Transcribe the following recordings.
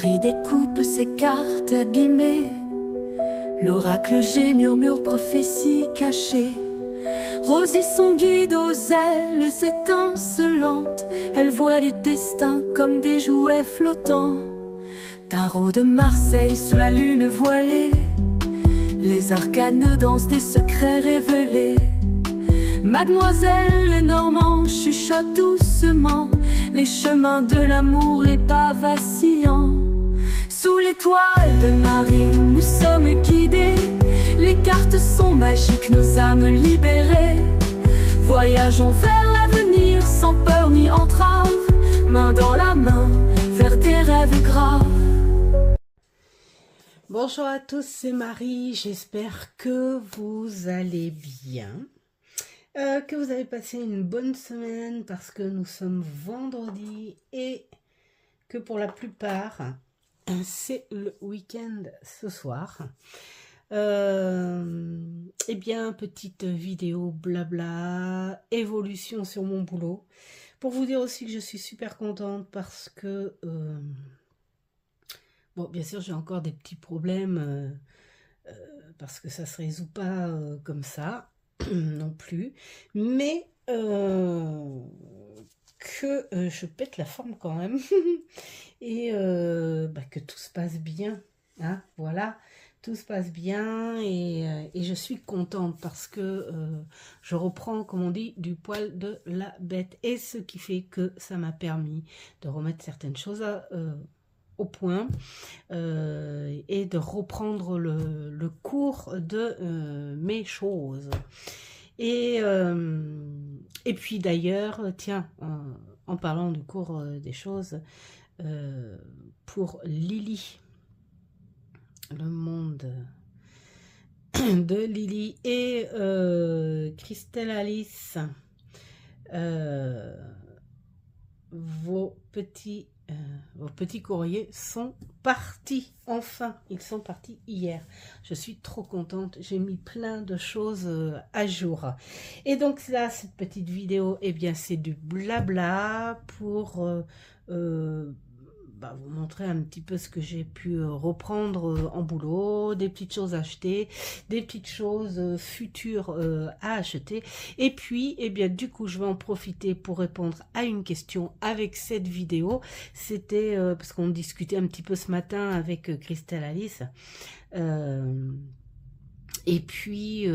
Marie découpe ses cartes abîmées. L'oracle G murmure prophétie cachée. Rosie son guide aux ailes étincelantes. Elle voit les destins comme des jouets flottants. Tarot de Marseille sous la lune voilée. Les arcanes dansent des secrets révélés. Mademoiselle Lenormand chuchote doucement les chemins de l'amour, les pas vacillants. Sous l'étoile de Marie, nous sommes guidés. Les cartes sont magiques, nos âmes libérées. Voyageons vers l'avenir sans peur ni entrave, main dans la main vers des rêves graves. Bonjour à tous, c'est Marie, j'espère que vous allez bien, que vous avez passé une bonne semaine parce que nous sommes vendredi et que pour la plupart, c'est le week-end ce soir. Eh bien, petite vidéo blabla, évolution sur mon boulot, pour vous dire aussi que je suis super contente parce que... Bon, bien sûr, j'ai encore des petits problèmes parce que ça se résout pas comme ça non plus, mais que je pète la forme quand même et que tout se passe bien, hein, voilà, tout se passe bien et je suis contente parce que je reprends, comme on dit, du poil de la bête, et ce qui fait que ça m'a permis de remettre certaines choses au point et de reprendre le cours de mes choses. Et puis d'ailleurs, tiens, en parlant du cours des choses, pour Lily, le monde de Lily et Christelle Alice, vos petits courriers sont partis, enfin, ils sont partis hier. Je suis trop contente, j'ai mis plein de choses à jour. Et donc là, cette petite vidéo, eh bien, c'est du blabla pour vous montrer un petit peu ce que j'ai pu reprendre en boulot, des petites choses achetées, des petites choses futures à acheter. Et puis, eh bien, du coup, je vais en profiter pour répondre à une question avec cette vidéo. C'était parce qu'on discutait un petit peu ce matin avec Christelle Alice. Et puis,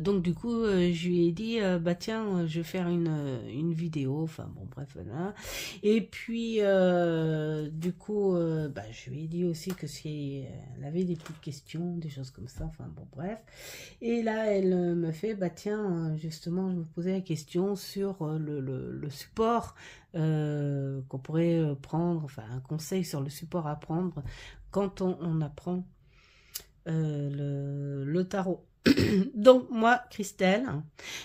donc du coup, je lui ai dit, tiens, je vais faire une vidéo, enfin bon, bref, voilà. Et puis, du coup, je lui ai dit aussi que si elle avait des petites questions, des choses comme ça, enfin bon, bref. Et là, elle me fait, tiens, justement, je me posais la question sur le support qu'on pourrait prendre, enfin un conseil sur le support à prendre quand on apprend le tarot. Donc moi, Christelle,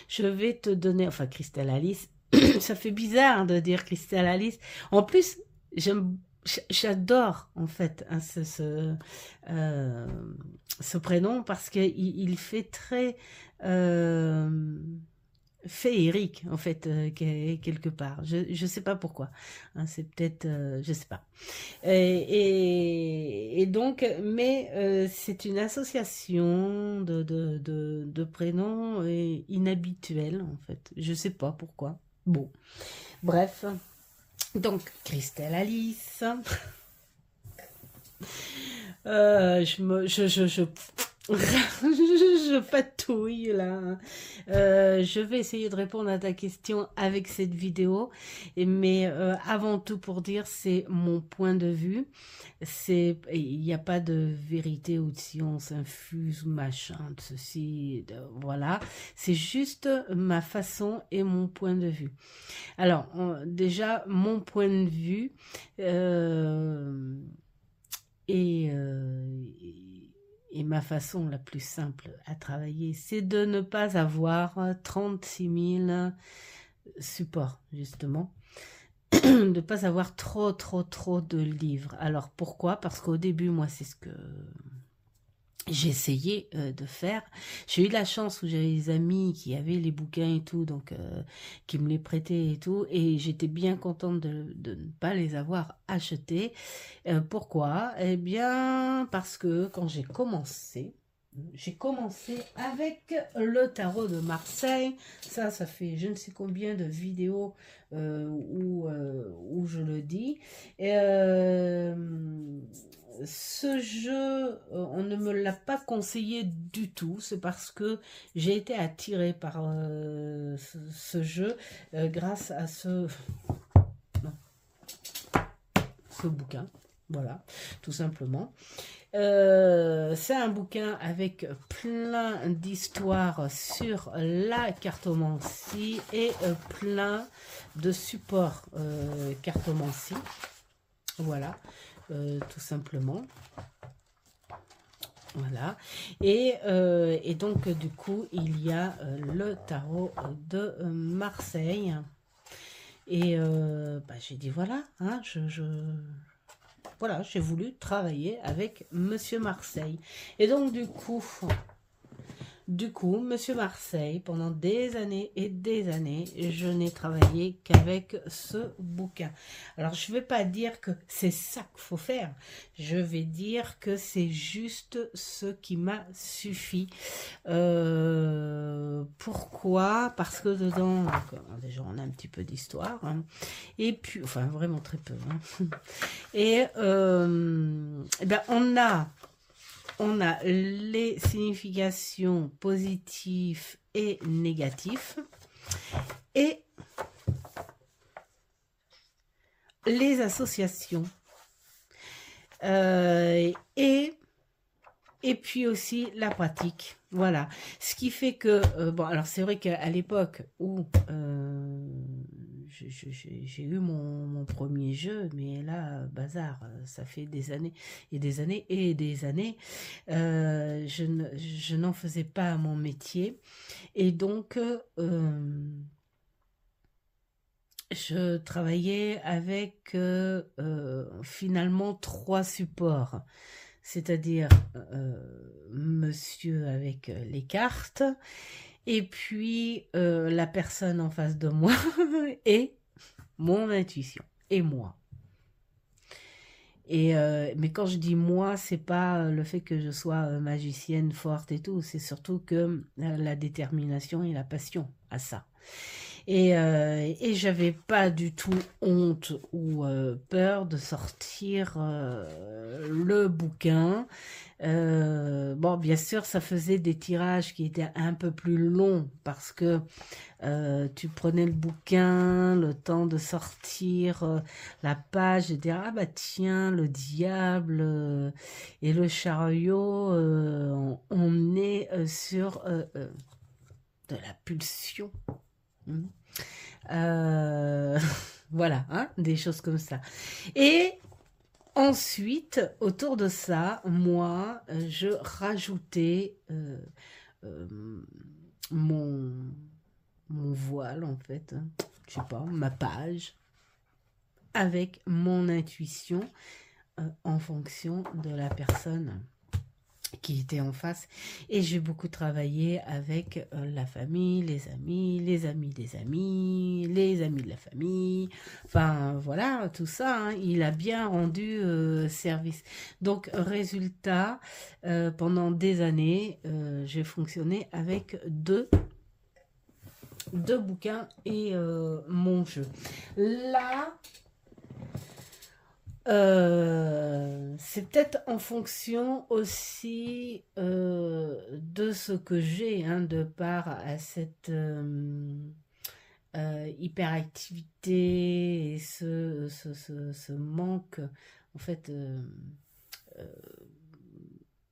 je vais te donner, enfin Christelle Alice, ça fait bizarre de dire Christelle Alice. En plus, j'adore en fait ce prénom parce que il fait très féerique en fait quelque part. Je sais pas pourquoi, hein, c'est peut-être je sais pas. Et donc, mais c'est une association de prénoms inhabituels en fait. Je sais pas pourquoi. Bon, bref. Donc Christelle Alice. Je patouille là. Je vais essayer de répondre à ta question avec cette vidéo, mais avant tout pour dire c'est mon point de vue. Il n'y a pas de vérité ou de science infuse ou machin de ceci, voilà. C'est juste ma façon et mon point de vue. Alors déjà mon point de vue et ma façon la plus simple à travailler, c'est de ne pas avoir 36 000 supports, justement. De ne pas avoir trop de livres. Alors, pourquoi? Parce qu'au début, moi, c'est ce que j'ai essayé de faire. J'ai eu de la chance où j'avais des amis qui avaient les bouquins et tout, donc qui me les prêtaient et tout, et j'étais bien contente de ne pas les avoir achetés. Pourquoi? Eh bien, parce que quand j'ai commencé avec le tarot de Marseille. Ça fait je ne sais combien de vidéos où je le dis. Et, ce jeu, on ne me l'a pas conseillé du tout. C'est parce que j'ai été attirée par ce jeu grâce à non, ce bouquin. Voilà, tout simplement. C'est un bouquin avec plein d'histoires sur la cartomancie et plein de supports cartomancie. Voilà, tout simplement. Voilà. Et donc, du coup, il y a le tarot de Marseille. Et j'ai dit, voilà, hein, voilà, j'ai voulu travailler avec Monsieur Marseille. Et donc, Monsieur Marseille, pendant des années et des années, je n'ai travaillé qu'avec ce bouquin. Alors, je ne vais pas dire que c'est ça qu'il faut faire. Je vais dire que c'est juste ce qui m'a suffi. Pourquoi? Parce que dedans, déjà, on a un petit peu d'histoire. Hein, et puis, enfin, vraiment très peu. Hein, et ben, on a les significations positives et négatives et les associations. Et puis aussi la pratique. Voilà. Ce qui fait que, bon, alors c'est vrai qu'à l'époque où j'ai eu mon premier jeu, mais là, bazar, ça fait des années et des années et des années. Je n'en faisais pas mon métier. Et donc, je travaillais avec finalement 3 supports. C'est-à-dire monsieur avec les cartes, et puis la personne en face de moi, et mon intuition, et moi. Et mais quand je dis moi, c'est pas le fait que je sois magicienne forte et tout, c'est surtout que la détermination et la passion à ça. Et j'avais pas du tout honte ou peur de sortir le bouquin. Bon, bien sûr, ça faisait des tirages qui étaient un peu plus longs parce que tu prenais le bouquin, le temps de sortir la page et dire ah bah tiens, le diable et le chariot, on est sur de la pulsion. Voilà, hein, des choses comme ça. Et ensuite, autour de ça, moi, je rajoutais mon voile, en fait, hein, je sais pas, ma page, avec mon intuition en fonction de la personne qui était en face. Et j'ai beaucoup travaillé avec la famille, les amis des amis, les amis de la famille, enfin voilà, tout ça, hein, il a bien rendu service. Donc résultat, pendant des années, j'ai fonctionné avec deux bouquins et mon jeu. Là, c'est peut-être en fonction aussi de ce que j'ai, hein, de part à cette hyperactivité et ce manque, en fait,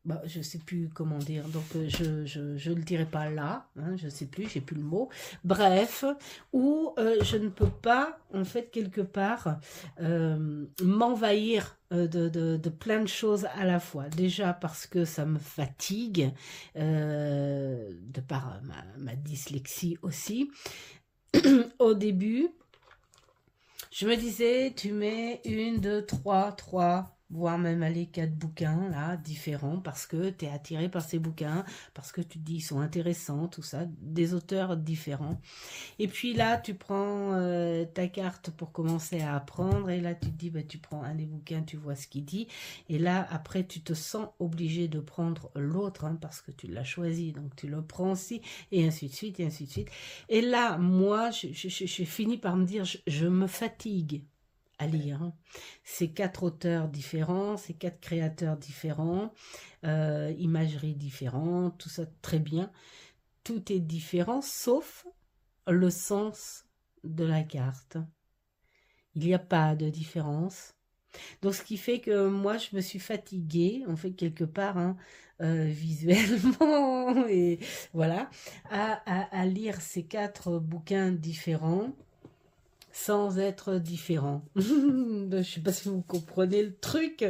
bah, je sais plus comment dire, donc je le dirai pas là, hein, je sais plus, j'ai plus le mot. Bref, où je ne peux pas, en fait, quelque part, m'envahir de plein de choses à la fois. Déjà parce que ça me fatigue, de par ma dyslexie aussi. Au début, je me disais, tu mets 1, 2, 3, voire même aller 4 bouquins, là, différents, parce que tu es attiré par ces bouquins, parce que tu te dis ils sont intéressants, tout ça, des auteurs différents. Et puis là, tu prends ta carte pour commencer à apprendre, et là, tu te dis, bah, tu prends un des bouquins, tu vois ce qu'il dit, et là, après, tu te sens obligé de prendre l'autre, hein, parce que tu l'as choisi, donc tu le prends aussi, et ainsi de suite, et ainsi de suite. Et là, moi, je finis par me dire, je me fatigue à lire, hein. Ces 4 auteurs différents, ces 4 créateurs différents, imagerie différente, tout ça très bien. Tout est différent, sauf le sens de la carte. Il n'y a pas de différence. Donc, ce qui fait que moi, je me suis fatiguée, en fait, quelque part, hein, visuellement, et voilà, à lire ces 4 bouquins différents sans être différent. Je ne sais pas si vous comprenez le truc,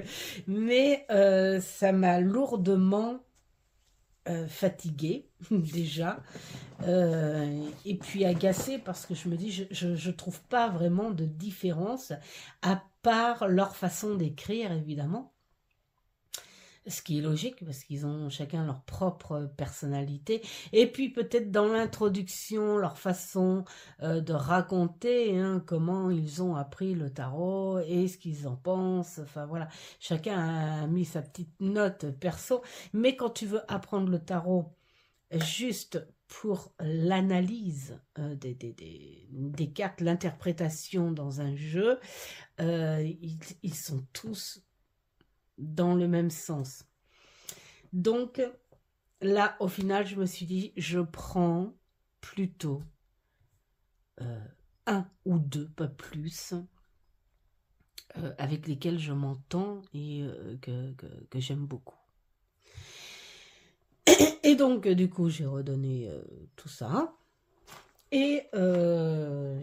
mais ça m'a lourdement fatiguée déjà, et puis agacée parce que je me dis je trouve pas vraiment de différence à part leur façon d'écrire évidemment. Ce qui est logique, parce qu'ils ont chacun leur propre personnalité. Et puis peut-être dans l'introduction, leur façon de raconter, hein, comment ils ont appris le tarot et ce qu'ils en pensent. Enfin voilà, chacun a mis sa petite note perso. Mais quand tu veux apprendre le tarot juste pour l'analyse des cartes, l'interprétation dans un jeu, ils sont tous dans le même sens. Donc là, au final, je me suis dit, je prends plutôt un ou deux, pas plus, avec lesquels je m'entends et que j'aime beaucoup. Et donc, du coup, j'ai redonné tout ça. Et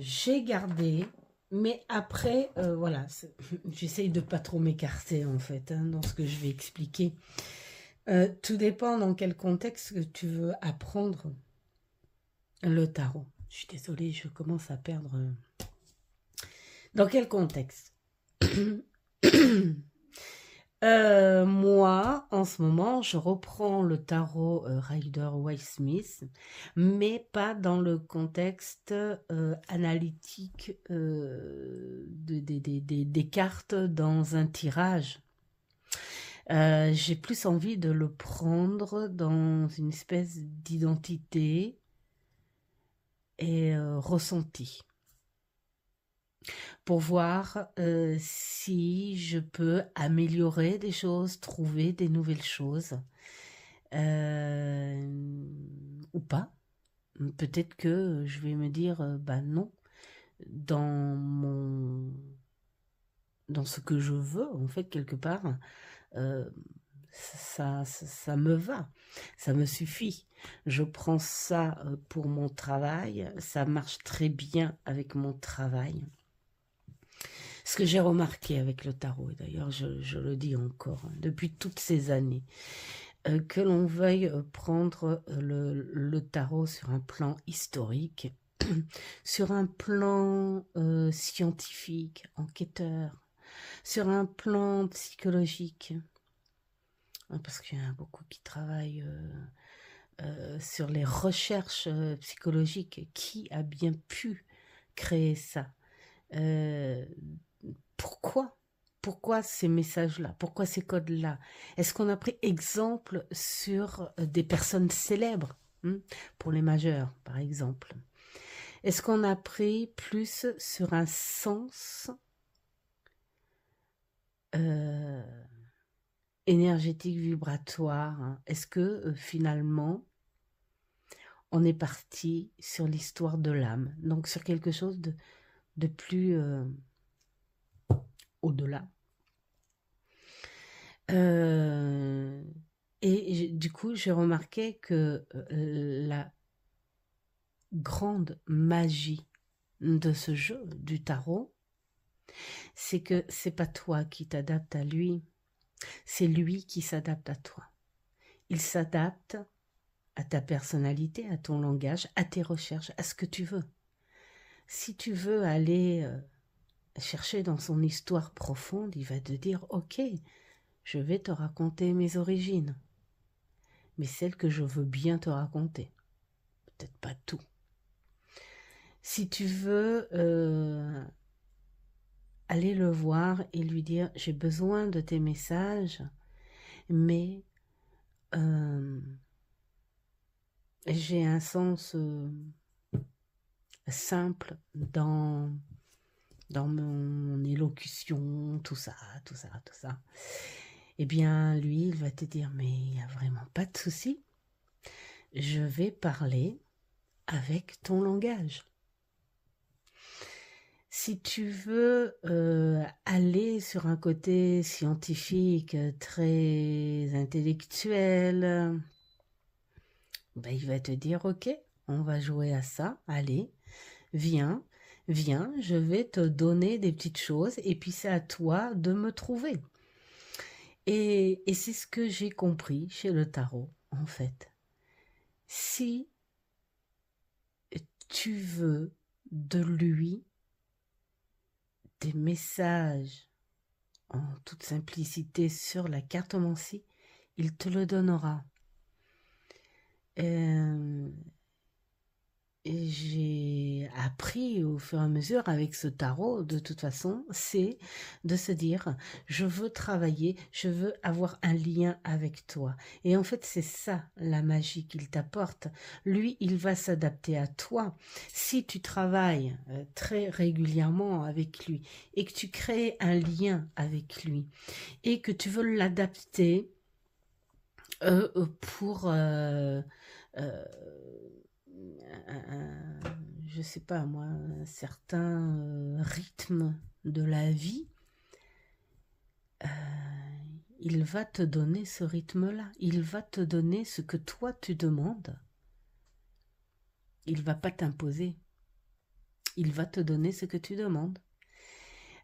j'ai gardé, mais après, voilà, j'essaye de pas trop m'écarter en fait, hein, dans ce que je vais expliquer. Tout dépend dans quel contexte que tu veux apprendre le tarot. Je suis désolée, je commence à perdre. Dans quel contexte? Moi, en ce moment, je reprends le tarot Rider-Waite-Smith, mais pas dans le contexte analytique des cartes dans un tirage. J'ai plus envie de le prendre dans une espèce d'identité et ressenti, pour voir si je peux améliorer des choses, trouver des nouvelles choses, ou pas. Peut-être que je vais me dire, bah non, dans ce que je veux, en fait, quelque part, ça me va, ça me suffit. Je prends ça pour mon travail, ça marche très bien avec mon travail. Ce que j'ai remarqué avec le tarot, et d'ailleurs je le dis encore, hein, depuis toutes ces années, que l'on veuille prendre le tarot sur un plan historique, sur un plan scientifique, enquêteur, sur un plan psychologique, parce qu'il y en a beaucoup qui travaillent sur les recherches psychologiques. Qui a bien pu créer ça? Pourquoi ces messages-là? Pourquoi ces codes-là? Est-ce qu'on a pris exemple sur des personnes célèbres, pour les majeurs, par exemple? Est-ce qu'on a pris plus sur un sens énergétique, vibratoire, hein? Est-ce que finalement, on est parti sur l'histoire de l'âme, donc sur quelque chose de plus au-delà? Et du coup, j'ai remarqué que la grande magie de ce jeu, du tarot, c'est que c'est pas toi qui t'adaptes à lui, c'est lui qui s'adapte à toi. Il s'adapte à ta personnalité, à ton langage, à tes recherches, à ce que tu veux. Si tu veux aller chercher dans son histoire profonde, il va te dire, ok, je vais te raconter mes origines, mais celles que je veux bien te raconter, peut-être pas tout. Si tu veux aller le voir et lui dire, j'ai besoin de tes messages, mais j'ai un sens simple dans mon élocution, tout ça. Eh bien, lui, il va te dire, mais il n'y a vraiment pas de souci. Je vais parler avec ton langage. Si tu veux aller sur un côté scientifique, très intellectuel, ben, il va te dire, ok, on va jouer à ça, allez, viens, je vais te donner des petites choses et puis c'est à toi de me trouver. Et c'est ce que j'ai compris chez le tarot, en fait. Si tu veux de lui des messages en toute simplicité sur la cartomancie, il te le donnera. Et j'ai appris au fur et à mesure avec ce tarot, de toute façon, c'est de se dire, je veux travailler, je veux avoir un lien avec toi. Et en fait, c'est ça la magie qu'il t'apporte. Lui, il va s'adapter à toi. Si tu travailles très régulièrement avec lui et que tu crées un lien avec lui et que tu veux l'adapter pour... je sais pas moi, un certain rythme de la vie, il va te donner ce rythme-là. Il va te donner ce que toi tu demandes. Il va pas t'imposer. Il va te donner ce que tu demandes.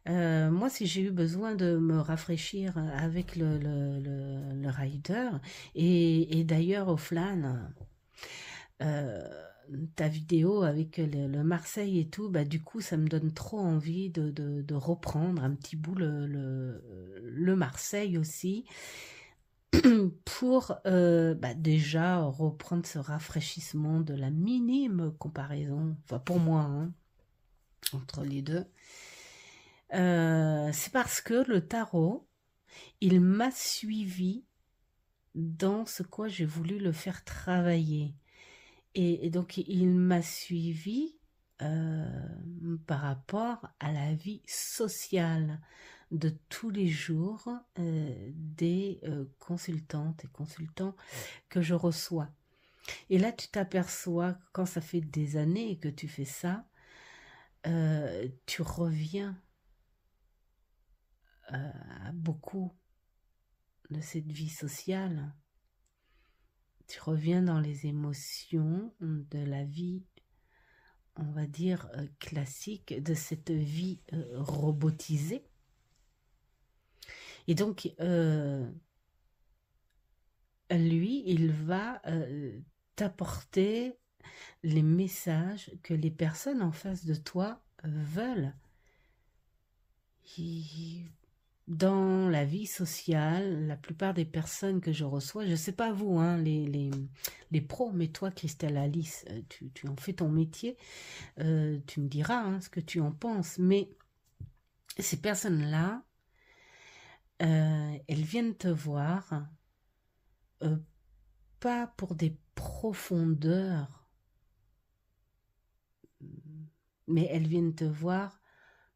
Moi, si j'ai eu besoin de me rafraîchir avec le rider, et d'ailleurs au flan, ta vidéo avec le Marseille et tout, bah du coup ça me donne trop envie de reprendre un petit bout le Marseille aussi pour déjà reprendre ce rafraîchissement de la minime comparaison, enfin pour moi, hein, entre les deux. C'est parce que le tarot, il m'a suivi dans ce quoi j'ai voulu le faire travailler. Et donc, il m'a suivi par rapport à la vie sociale de tous les jours des consultantes et consultants que je reçois. Et là, tu t'aperçois, quand ça fait des années que tu fais ça, tu reviens à beaucoup de cette vie sociale. Tu reviens dans les émotions de la vie, on va dire, classique, de cette vie robotisée. Et donc, lui, il va t'apporter les messages que les personnes en face de toi veulent. Dans la vie sociale, la plupart des personnes que je reçois, je ne sais pas vous, hein, les pros, mais toi, Christelle Alice, tu en fais ton métier, tu me diras hein, ce que tu en penses, mais ces personnes-là, elles viennent te voir pas pour des profondeurs, mais elles viennent te voir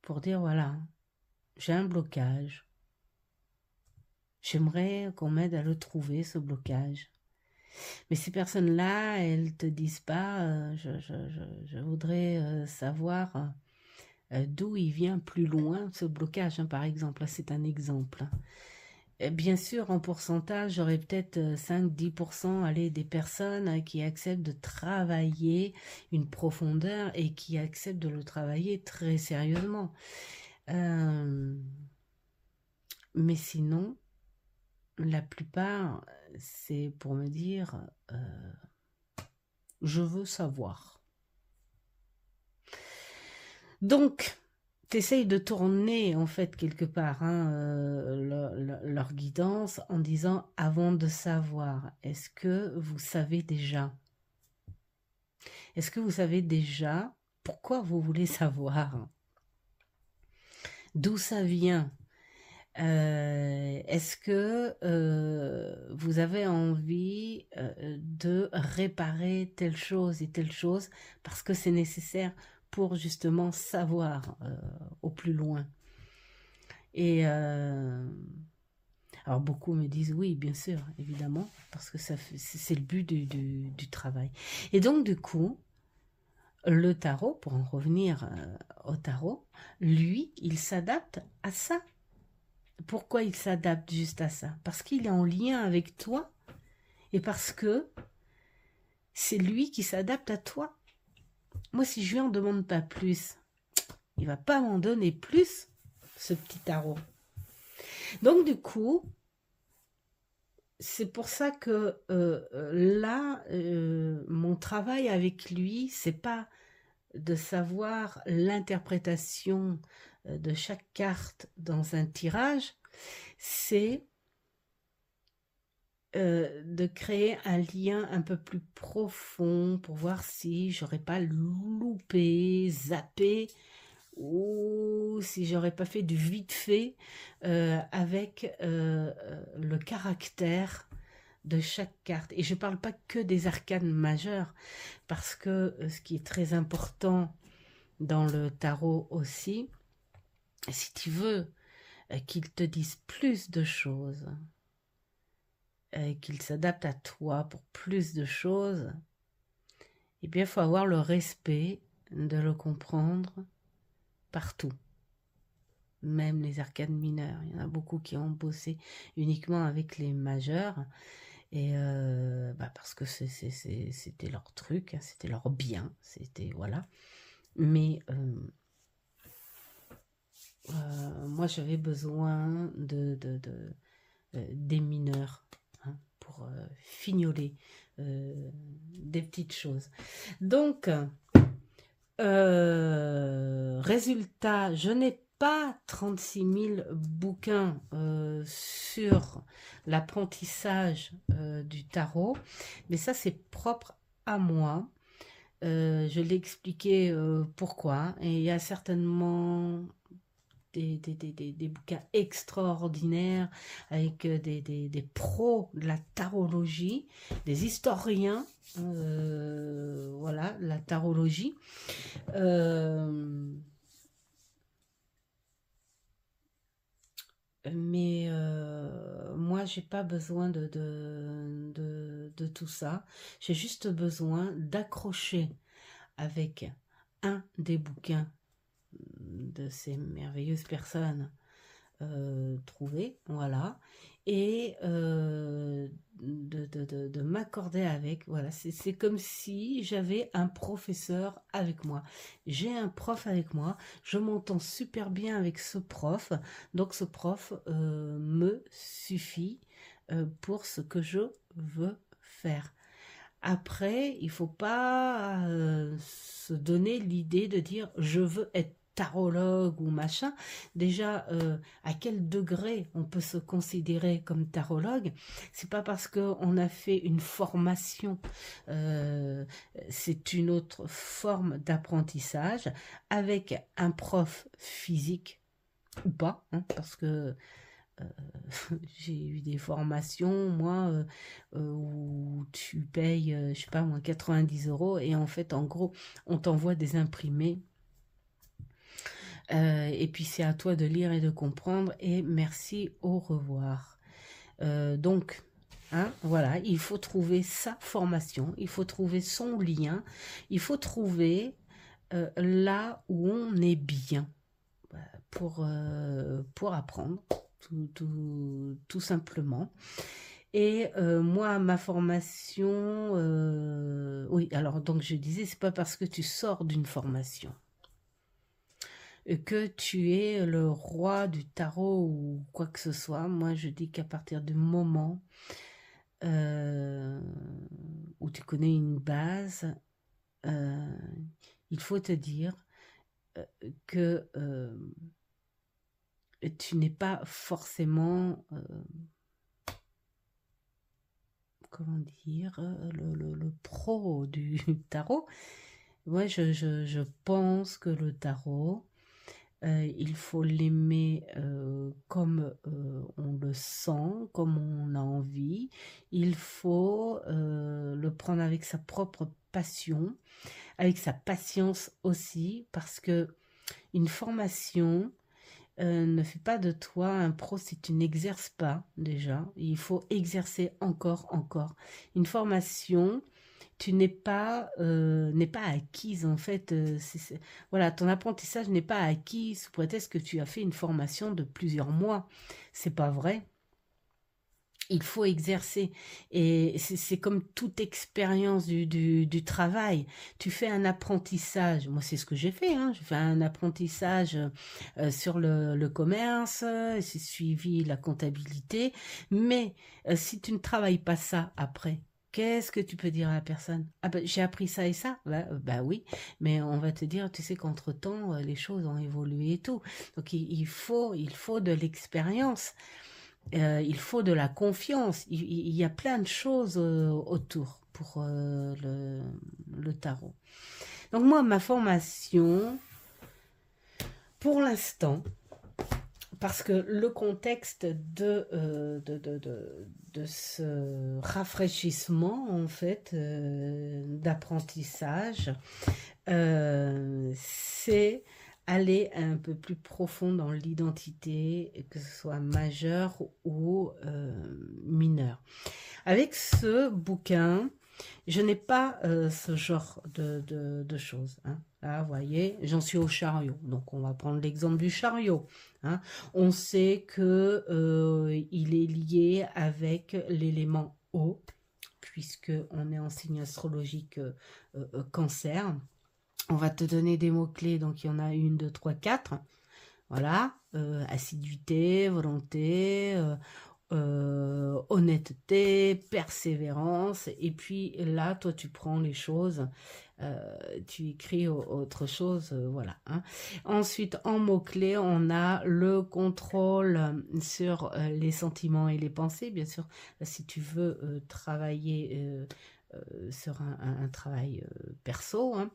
pour dire, voilà, j'ai un blocage. J'aimerais qu'on m'aide à le trouver, ce blocage. Mais ces personnes-là, elles te disent pas, je voudrais savoir d'où il vient plus loin, ce blocage, hein, par exemple. Là, c'est un exemple. Et bien sûr, en pourcentage, j'aurais peut-être 5-10% des personnes qui acceptent de travailler une profondeur et qui acceptent de le travailler très sérieusement. Mais sinon, la plupart, c'est pour me dire, je veux savoir. Donc, t'essayes de tourner en fait quelque part hein, leur guidance en disant avant de savoir, est-ce que vous savez déjà? Est-ce que vous savez déjà pourquoi vous voulez savoir? D'où ça vient? Est-ce que vous avez envie de réparer telle chose et telle chose parce que c'est nécessaire pour justement savoir au plus loin? Et alors beaucoup me disent oui, bien sûr, évidemment, parce que c'est le but du travail. Et donc du coup, le tarot, pour en revenir au tarot, lui, il s'adapte à ça. Pourquoi il s'adapte juste à ça? Parce qu'il est en lien avec toi et parce que c'est lui qui s'adapte à toi. Moi, si je lui en demande pas plus, il va pas m'en donner plus, ce petit tarot. Donc du coup, c'est pour ça que là, mon travail avec lui, c'est pas de savoir l'interprétation de chaque carte dans un tirage, c'est de créer un lien un peu plus profond pour voir si j'aurais pas loupé, zappé, ou si j'aurais pas fait du vite fait avec le caractère de chaque carte. Et je parle pas que des arcanes majeures, parce que ce qui est très important dans le tarot aussi, si tu veux qu'il te dise plus de choses, qu'il s'adapte à toi pour plus de choses, eh bien, il faut avoir le respect de le comprendre partout. Même les arcanes mineures. Il y en a beaucoup qui ont bossé uniquement avec les majeurs. Et parce que c'était leur truc, c'était leur bien, c'était voilà. Mais moi j'avais besoin des mineurs hein, pour fignoler des petites choses. Donc résultat, je n'ai pas 36 000 bouquins sur l'apprentissage du tarot, mais ça c'est propre à moi. Je l'ai expliqué pourquoi, et il y a certainement des bouquins extraordinaires avec des pros de la tarologie, des historiens, voilà, la tarologie. Mais moi, j'ai pas besoin de tout ça. J'ai juste besoin d'accrocher avec un des bouquins de ces merveilleuses personnes trouvées, voilà, et de m'accorder avec, voilà, c'est comme si j'avais un professeur avec moi. J'ai un prof avec moi, je m'entends super bien avec ce prof, donc ce prof me suffit pour ce que je veux faire. Après, il faut pas se donner l'idée de dire je veux être tarologue ou machin. Déjà, à quel degré on peut se considérer comme tarologue? C'est pas parce qu'on a fait une formation, c'est une autre forme d'apprentissage avec un prof physique ou pas, hein, parce que j'ai eu des formations, moi, où tu payes, je sais pas moi, 90 € et en fait, en gros, on t'envoie des imprimés. Et puis c'est à toi de lire et de comprendre et merci, au revoir. Donc, hein, voilà, il faut trouver sa formation, il faut trouver son lien, il faut trouver là où on est bien pour apprendre. Tout simplement. Et moi, ma formation, oui, alors donc je disais, c'est pas parce que tu sors d'une formation que tu es le roi du tarot ou quoi que ce soit. Moi, je dis qu'à partir du moment où tu connais une base, il faut te dire, que tu n'es pas forcément, comment dire, le pro du tarot. Moi, je pense que le tarot, il faut l'aimer comme on le sent, comme on a envie. Il faut le prendre avec sa propre passion, avec sa patience aussi, parce que une formation ne fait pas de toi un pro si tu n'exerces pas déjà. Il faut exercer encore, encore. Une formation, tu n'est pas acquise en fait. Voilà, ton apprentissage n'est pas acquis sous prétexte que tu as fait une formation de plusieurs mois. C'est pas vrai. Il faut exercer. Et c'est comme toute expérience du travail. Tu fais un apprentissage. Moi, c'est ce que j'ai fait. Hein. J'ai fait un apprentissage sur le commerce. J'ai suivi la comptabilité. Mais si tu ne travailles pas ça après, qu'est-ce que tu peux dire à la personne? Ah ben, j'ai appris ça et ça. Bah oui, mais on va te dire, tu sais qu'entre-temps, les choses ont évolué et tout. Donc il faut de l'expérience. Il faut de la confiance. Il y a plein de choses autour pour le tarot. Donc moi, ma formation, pour l'instant, parce que le contexte de ce rafraîchissement, en fait, d'apprentissage, c'est aller un peu plus profond dans l'identité, que ce soit majeur ou mineur. Avec ce bouquin, je n'ai pas ce genre de choses. Hein. Là, vous voyez, j'en suis au chariot. Donc, on va prendre l'exemple du chariot. Hein. On sait que il est lié avec l'élément eau, puisque on est en signe astrologique cancer. On va te donner des mots-clés, donc il y en a 1, 2, 3, 4. Voilà, assiduité, volonté, honnêteté, persévérance. Et puis là, toi, tu prends les choses, tu écris autre chose, voilà. Hein. Ensuite, en mots-clés, on a le contrôle sur les sentiments et les pensées. Bien sûr, si tu veux travailler sur un travail perso. Hein.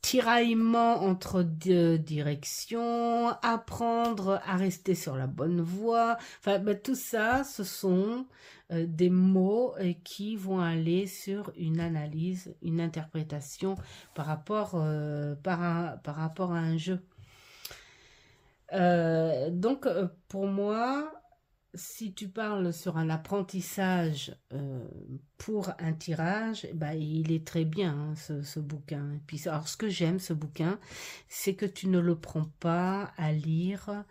Tiraillement entre deux directions, apprendre à rester sur la bonne voie. Enfin, tout ça, ce sont des mots qui vont aller sur une analyse, une interprétation par rapport, par rapport à un jeu. Donc, pour moi, si tu parles sur un apprentissage pour un tirage, bah, il est très bien hein, ce bouquin. Et puis, alors, ce que j'aime ce bouquin, c'est que tu ne le prends pas à lire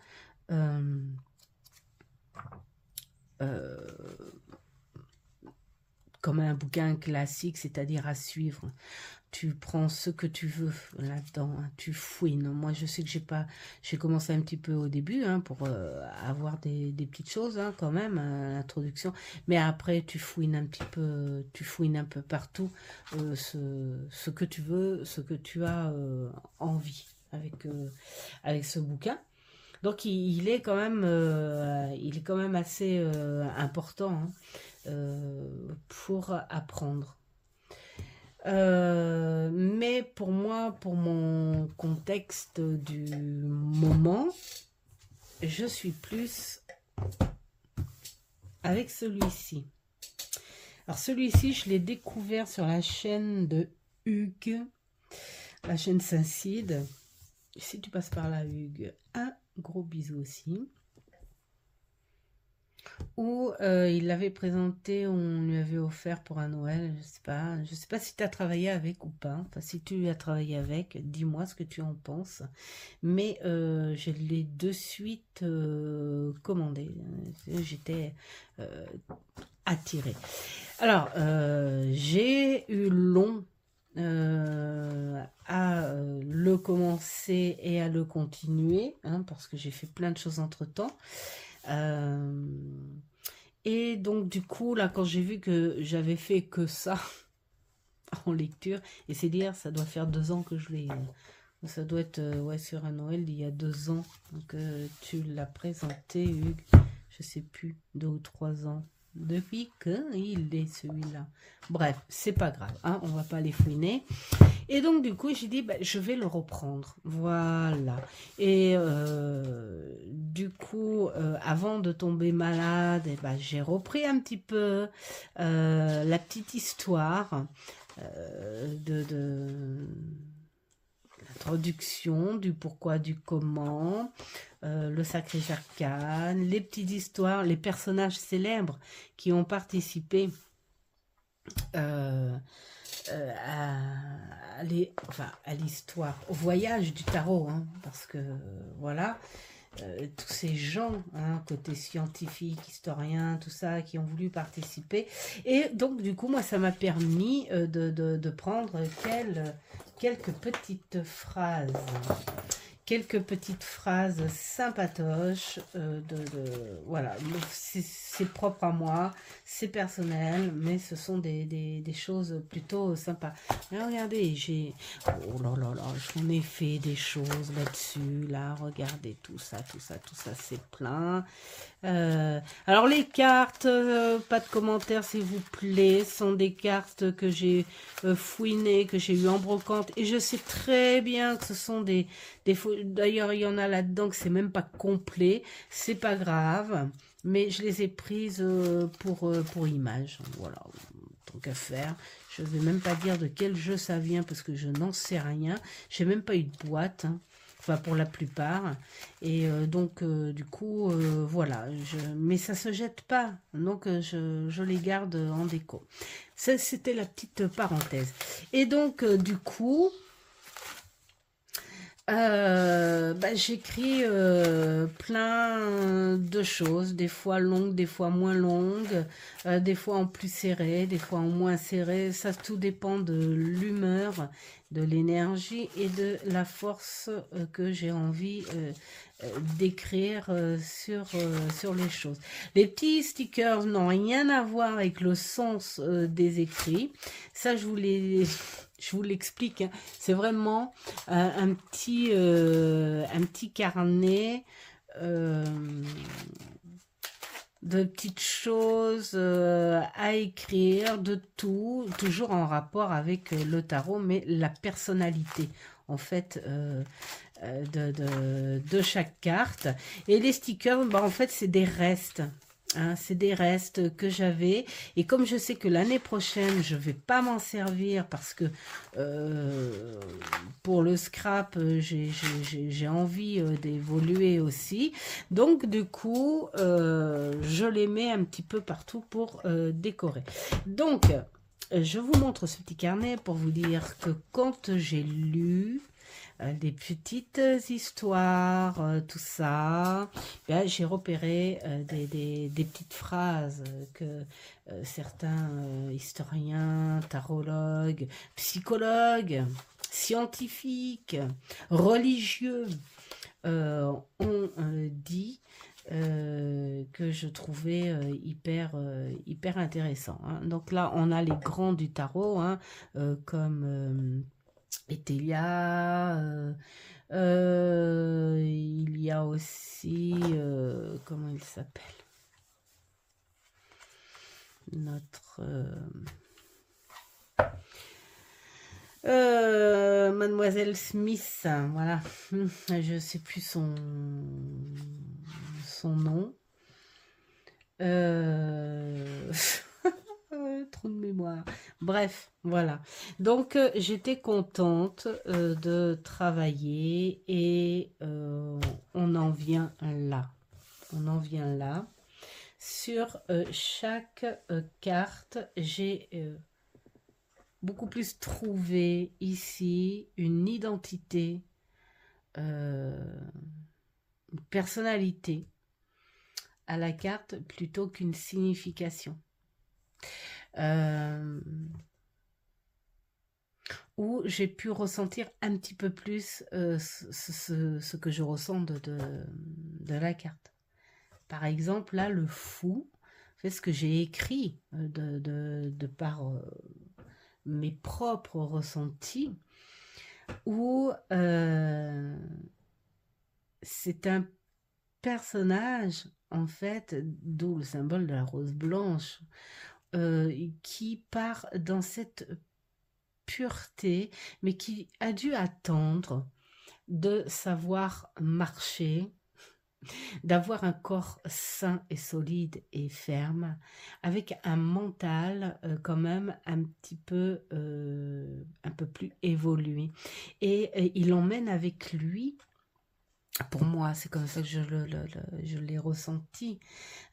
comme un bouquin classique, c'est-à-dire à suivre. Tu prends ce que tu veux là-dedans, hein, tu fouines. Moi, je sais que j'ai commencé un petit peu au début hein, pour avoir des petites choses hein, quand même, l'introduction. Mais après, tu fouines un petit peu, tu fouines un peu partout ce que tu veux, ce que tu as envie avec ce bouquin. Donc, il est quand même assez important hein, pour apprendre. Mais pour moi, pour mon contexte du moment, je suis plus avec celui-ci. Alors celui-ci, je l'ai découvert sur la chaîne de Hugues, la chaîne Saint-Cide. Si tu passes par là, Hugues, un gros bisou aussi. Où il l'avait présenté, on lui avait offert pour un Noël, je sais pas si tu as travaillé avec ou pas, enfin si tu as travaillé avec, dis-moi ce que tu en penses, mais je l'ai de suite commandé, j'étais attirée. Alors, j'ai eu long à le commencer et à le continuer, hein, parce que j'ai fait plein de choses entre-temps. Et donc du coup là quand j'ai vu que j'avais fait que ça en lecture. Et c'est dire, ça doit faire 2 ans que je l'ai... ça doit être ouais, sur un Noël il y a 2 ans que tu l'as présenté, Hugues. Je sais plus, 2 ou 3 ans. Depuis qu'il est celui-là. Bref, c'est pas grave, hein, on va pas les fouiner. Et donc du coup j'ai dit bah, je vais le reprendre, voilà. Et du coup avant de tomber malade, et bah, j'ai repris un petit peu la petite histoire de l'introduction, du pourquoi, du comment, le sacré arcane, les petites histoires, les personnages célèbres qui ont participé à l'histoire, au voyage du tarot, hein, parce que voilà, tous ces gens, hein, côté scientifique, historien, tout ça, qui ont voulu participer. Et donc, du coup, moi, ça m'a permis de prendre quelques petites phrases. Quelques petites phrases sympatoches, voilà, c'est propre à moi, c'est personnel, mais ce sont des choses plutôt sympas. Mais regardez, oh là là là, j'en ai fait des choses là-dessus, là, regardez, tout ça, c'est plein. Alors les cartes, pas de commentaires s'il vous plaît, sont des cartes que j'ai fouinées, que j'ai eu en brocante, et je sais très bien que ce sont des d'ailleurs il y en a là-dedans que c'est même pas complet, c'est pas grave, mais je les ai prises pour image, voilà, tant qu'à faire. Je vais même pas dire de quel jeu ça vient parce que je n'en sais rien, j'ai même pas eu de boîte, hein. Enfin pour la plupart, et donc du coup voilà, mais ça se jette pas, donc je les garde en déco. C'était la petite parenthèse. Et donc du coup bah, j'écris plein de choses, des fois longues, des fois moins longues, des fois en plus serré, des fois en moins serré. Ça tout dépend de l'humeur, de l'énergie et de la force que j'ai envie d'écrire sur les choses. Les petits stickers n'ont rien à voir avec le sens des écrits. Ça, je vous l'explique, hein. C'est vraiment un petit carnet de petites choses à écrire, de tout, toujours en rapport avec le tarot, mais la personnalité, en fait, de chaque carte. Et les stickers, bah, en fait, c'est des restes. Hein, c'est des restes que j'avais, et comme je sais que l'année prochaine je vais pas m'en servir parce que pour le scrap j'ai envie d'évoluer aussi, donc du coup je les mets un petit peu partout pour décorer. Donc je vous montre ce petit carnet pour vous dire que quand j'ai lu des petites histoires, tout ça, j'ai repéré des petites phrases que certains historiens, tarologues, psychologues, scientifiques, religieux ont dit, que je trouvais hyper intéressant, hein. Donc là on a les grands du tarot, hein, comme Etelia, il y a aussi comment il s'appelle, notre Mademoiselle Smith, voilà, je sais plus son nom, trop de mémoire. Bref, voilà. Donc, j'étais contente de travailler, et on en vient là. On en vient là. Sur chaque carte, j'ai beaucoup plus trouvé ici une identité, une personnalité à la carte plutôt qu'une signification. Où j'ai pu ressentir un petit peu plus ce que je ressens de la carte. Par exemple, là, le fou, c'est ce que j'ai écrit de par mes propres ressentis, où c'est un personnage, en fait, d'où le symbole de la rose blanche, qui part dans cette pureté, mais qui a dû attendre de savoir marcher, d'avoir un corps sain et solide et ferme, avec un mental quand même un peu plus évolué. Et il emmène avec lui, pour moi, c'est comme ça que je l'ai ressenti,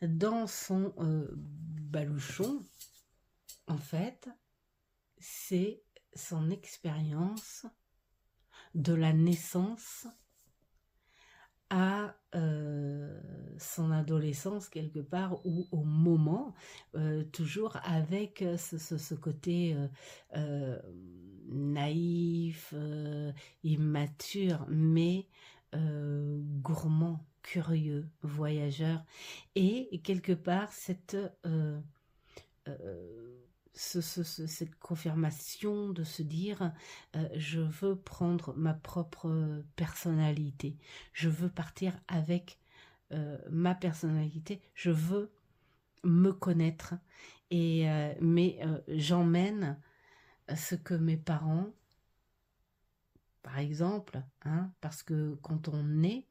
dans son baluchon, en fait, c'est son expérience de la naissance à son adolescence quelque part, ou au moment, toujours avec ce côté naïf, immature, mais gourmand, curieux, voyageur, et quelque part cette cette confirmation de se dire je veux prendre ma propre personnalité, je veux partir avec ma personnalité, je veux me connaître, mais j'emmène ce que mes parents, par exemple, hein, parce que quand on est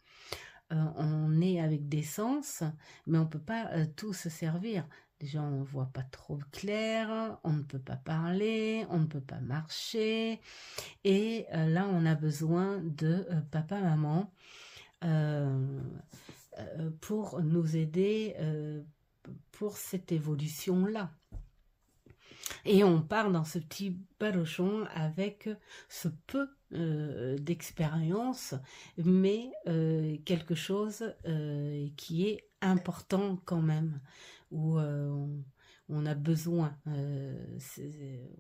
avec des sens, mais on ne peut pas tout se servir. Déjà, on ne voit pas trop clair, on ne peut pas parler, on ne peut pas marcher. Et là, on a besoin de papa, maman pour nous aider pour cette évolution-là. Et on part dans ce petit baluchon avec ce peu d'expérience, mais quelque chose qui est important quand même, où on a besoin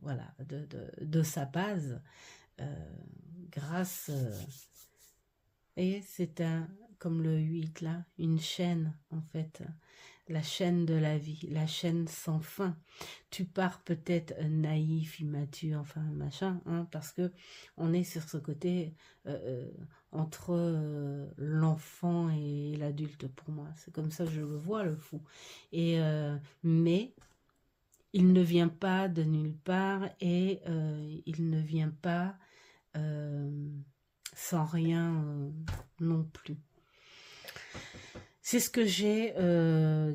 voilà, de sa base grâce... et c'est comme le 8 là, une chaîne en fait, la chaîne de la vie, la chaîne sans fin. Tu pars peut-être naïf, immature, enfin machin, hein, parce que on est sur ce côté entre l'enfant et l'adulte pour moi. C'est comme ça que je le vois, le fou. Et mais il ne vient pas de nulle part, et il ne vient pas sans rien non plus. C'est ce que j'ai,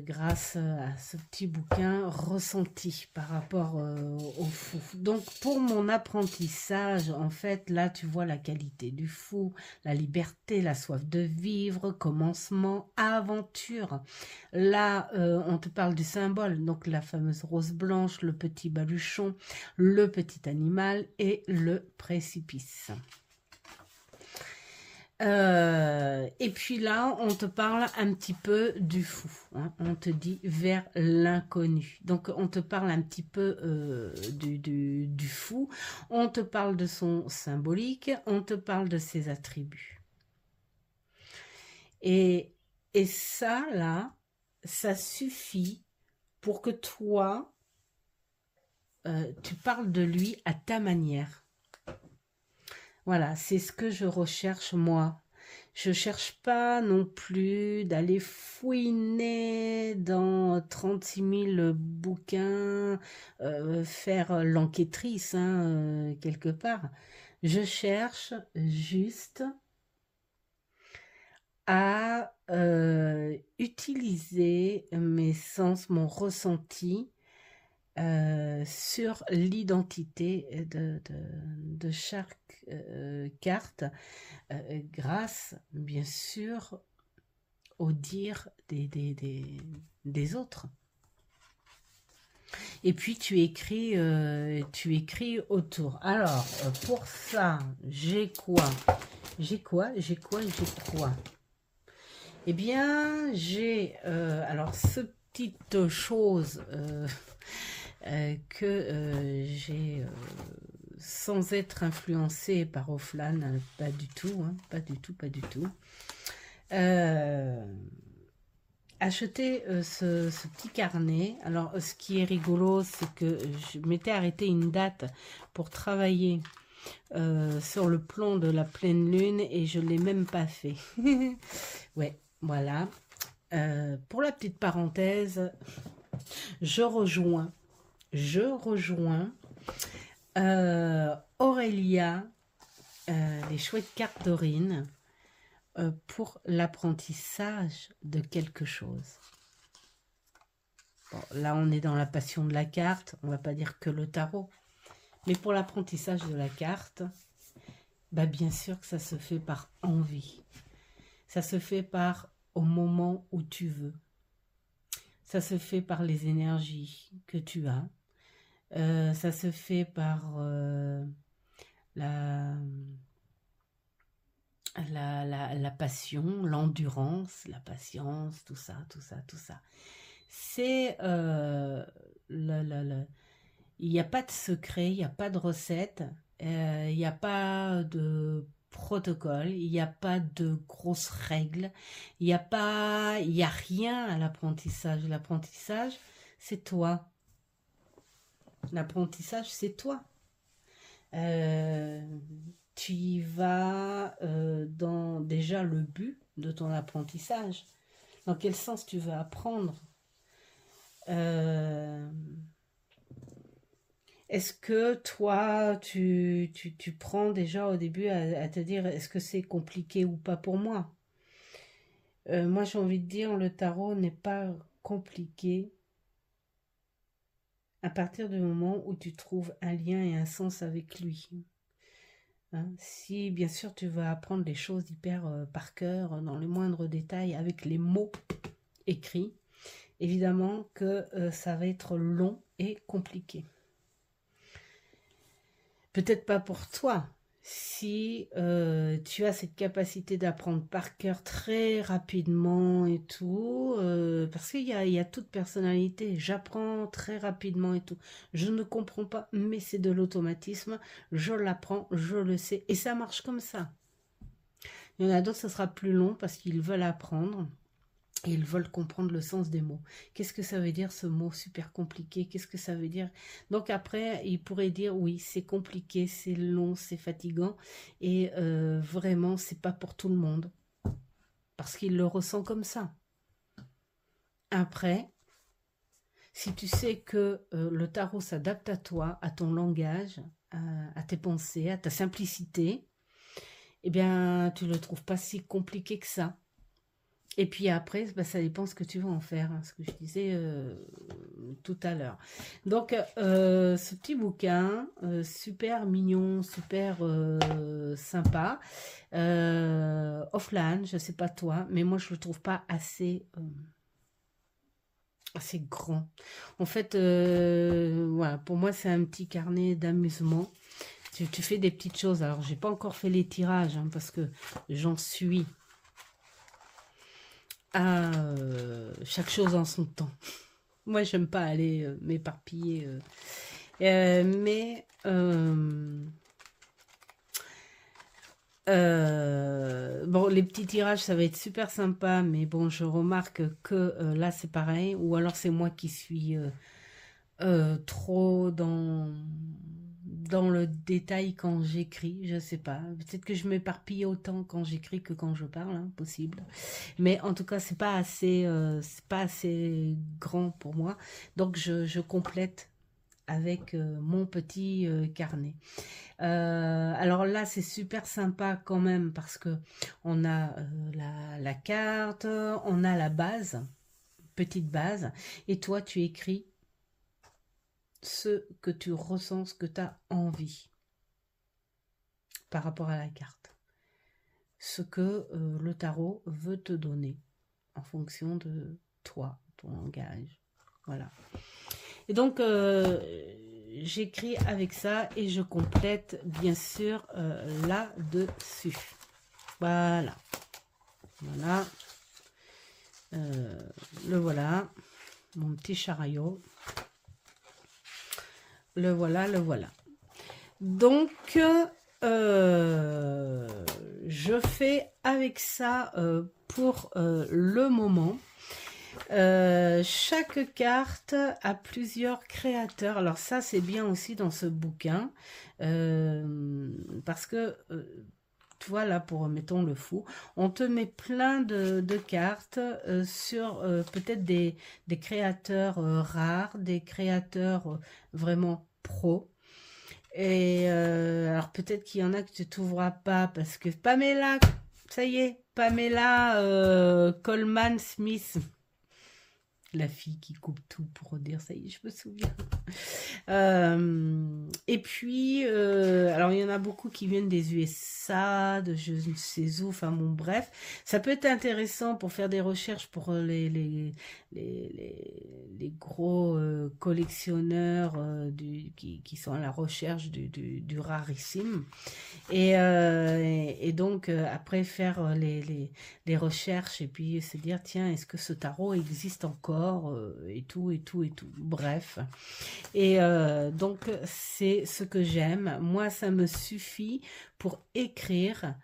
grâce à ce petit bouquin, ressenti par rapport au fou. Donc, pour mon apprentissage, en fait, là, tu vois la qualité du fou, la liberté, la soif de vivre, commencement, aventure. Là, on te parle du symbole, donc la fameuse rose blanche, le petit baluchon, le petit animal et le précipice. Et puis là, on te parle un petit peu du fou, hein. On te dit vers l'inconnu. Donc, on te parle un petit peu du fou. On te parle de son symbolique. On te parle de ses attributs. Et ça, là, ça suffit pour que toi, tu parles de lui à ta manière. Voilà, c'est ce que je recherche moi. Je cherche pas non plus d'aller fouiner dans 36 000 bouquins, faire l'enquêtrice, hein, quelque part. Je cherche juste à utiliser mes sens, mon ressenti, sur l'identité de chaque carte, grâce bien sûr au dire des autres. Et puis tu écris autour. Alors pour ça, j'ai quoi? Eh bien, j'ai alors ce petite chose que j'ai sans être influencée par Offlan, pas du tout, hein, pas du tout. acheté ce petit carnet. Alors, ce qui est rigolo, c'est que je m'étais arrêté une date pour travailler sur le plan de la pleine lune et je ne l'ai même pas fait. Ouais, voilà. Pour la petite parenthèse, je rejoins Aurélia, les chouettes cartes d'Aurine, pour l'apprentissage de quelque chose. Bon, là, on est dans la passion de la carte, on va pas dire que le tarot, mais pour l'apprentissage de la carte, bah bien sûr que ça se fait par envie. Ça se fait par au moment où tu veux. Ça se fait par les énergies que tu as. Ça se fait par la passion, l'endurance, la patience, tout ça. C'est il n'y a pas de secret, il n'y a pas de recette, il n'y a pas de protocole, il n'y a pas de grosses règles, il n'y a rien à l'apprentissage. L'apprentissage, c'est toi. L'apprentissage, c'est toi. Tu y vas dans déjà le but de ton apprentissage. Dans quel sens tu veux apprendre? Est-ce que toi, tu prends déjà au début à te dire est-ce que c'est compliqué ou pas pour moi? Moi, j'ai envie de dire le tarot n'est pas compliqué à partir du moment où tu trouves un lien et un sens avec lui. Hein, si bien sûr tu veux apprendre les choses hyper par cœur, dans les moindres détails, avec les mots écrits, évidemment que ça va être long et compliqué. Peut-être pas pour toi, si tu as cette capacité d'apprendre par cœur très rapidement et tout, parce qu'il y a toute personnalité, j'apprends très rapidement et tout, je ne comprends pas, mais c'est de l'automatisme, je l'apprends, je le sais, et ça marche comme ça. Il y en a d'autres, ça sera plus long parce qu'ils veulent apprendre, et ils veulent comprendre le sens des mots. Qu'est-ce que ça veut dire ce mot super compliqué? Qu'est-ce que ça veut dire? Donc après, ils pourraient dire oui, c'est compliqué, c'est long, c'est fatigant. Et vraiment, c'est pas pour tout le monde. Parce qu'ils le ressentent comme ça. Après, si tu sais que le tarot s'adapte à toi, à ton langage, à tes pensées, à ta simplicité, eh bien, tu ne le trouves pas si compliqué que ça. Et puis après, bah, ça dépend ce que tu veux en faire, hein, ce que je disais tout à l'heure. Donc, ce petit bouquin, super mignon, super sympa, offline, je ne sais pas toi, mais moi je ne le trouve pas assez grand. En fait, voilà, pour moi c'est un petit carnet d'amusement. Tu fais des petites choses. Alors, j'ai pas encore fait les tirages, hein, parce que j'en suis à chaque chose en son temps. Moi, j'aime pas aller m'éparpiller. Mais bon, les petits tirages, ça va être super sympa. Mais bon, je remarque que là, c'est pareil. Ou alors, c'est moi qui suis trop dans le détail quand j'écris, je sais pas. Peut-être que je m'éparpille autant quand j'écris que quand je parle, hein, possible. Mais en tout cas, c'est pas assez grand pour moi. Donc je complète avec mon petit carnet. Alors là, c'est super sympa quand même parce que on a la carte, on a la base, petite base, et toi tu écris ce que tu ressens, ce que tu as envie par rapport à la carte. Ce que le tarot veut te donner en fonction de toi, ton langage. Voilà. Et donc, j'écris avec ça et je complète bien sûr là-dessus. Voilà. Voilà. Le voilà. Mon petit chariot. Le voilà, le voilà. Donc, je fais avec ça pour le moment. Chaque carte a plusieurs créateurs. Alors ça, c'est bien aussi dans ce bouquin. Parce que, tu vois, là, pour, mettons, le fou, on te met plein de cartes sur peut-être des créateurs rares, des créateurs vraiment pros. Et alors peut-être qu'il y en a que tu trouveras pas parce que Pamela, ça y est, Pamela Coleman Smith, la fille qui coupe tout pour dire ça y est, je me souviens. Et puis, alors il y en a beaucoup qui viennent des USA, de je ne sais où, enfin bon, bref. Ça peut être intéressant pour faire des recherches pour les gros collectionneurs qui sont à la recherche du rarissime. Et donc, après faire les recherches et puis se dire, tiens, est-ce que ce tarot existe encore et tout, et tout, et tout. Bref. Et donc, c'est ce que j'aime. Moi, ça me suffit pour écrire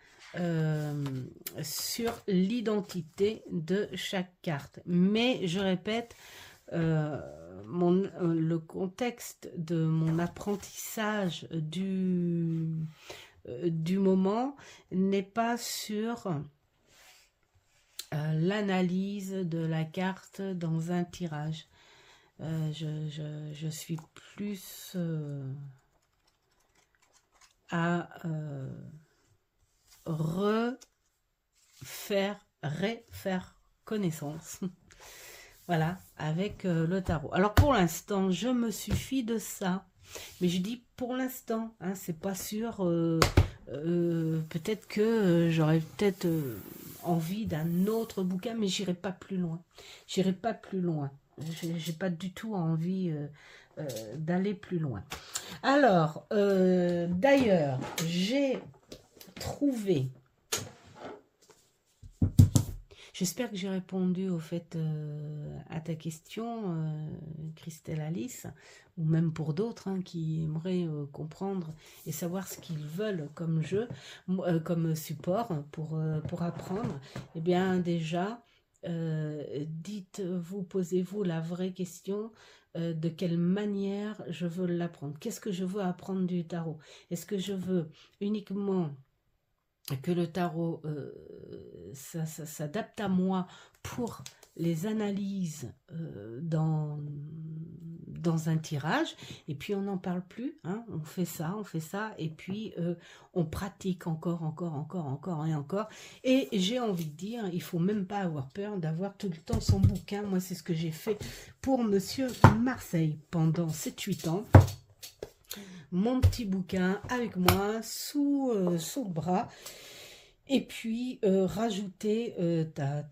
sur l'identité de chaque carte. Mais, je répète, le contexte de mon apprentissage du moment n'est pas sur l'analyse de la carte dans un tirage. Je suis plus à refaire connaissance. Voilà, avec le tarot. Alors pour l'instant, je me suffis de ça. Mais je dis pour l'instant, hein, c'est pas sûr. Peut-être que j'aurais peut-être envie d'un autre bouquin, mais j'irai pas plus loin. J'irai pas plus loin. J'ai pas du tout envie d'aller plus loin. Alors, d'ailleurs, j'ai trouvé. J'espère que j'ai répondu au fait à ta question, Christelle Alice, ou même pour d'autres hein, qui aimeraient comprendre et savoir ce qu'ils veulent comme jeu, comme support pour apprendre. Eh bien déjà, dites-vous, posez-vous la vraie question. De quelle manière je veux l'apprendre? Qu'est-ce que je veux apprendre du tarot? Est-ce que je veux uniquement que le tarot ça s'adapte à moi pour les analyses dans un tirage, et puis on n'en parle plus, hein, on fait ça, et puis on pratique encore, et encore, et j'ai envie de dire, il faut même pas avoir peur d'avoir tout le temps son bouquin. Moi, c'est ce que j'ai fait pour Monsieur Marseille pendant 7-8 ans. Mon petit bouquin avec moi sous le bras, et puis rajouter ta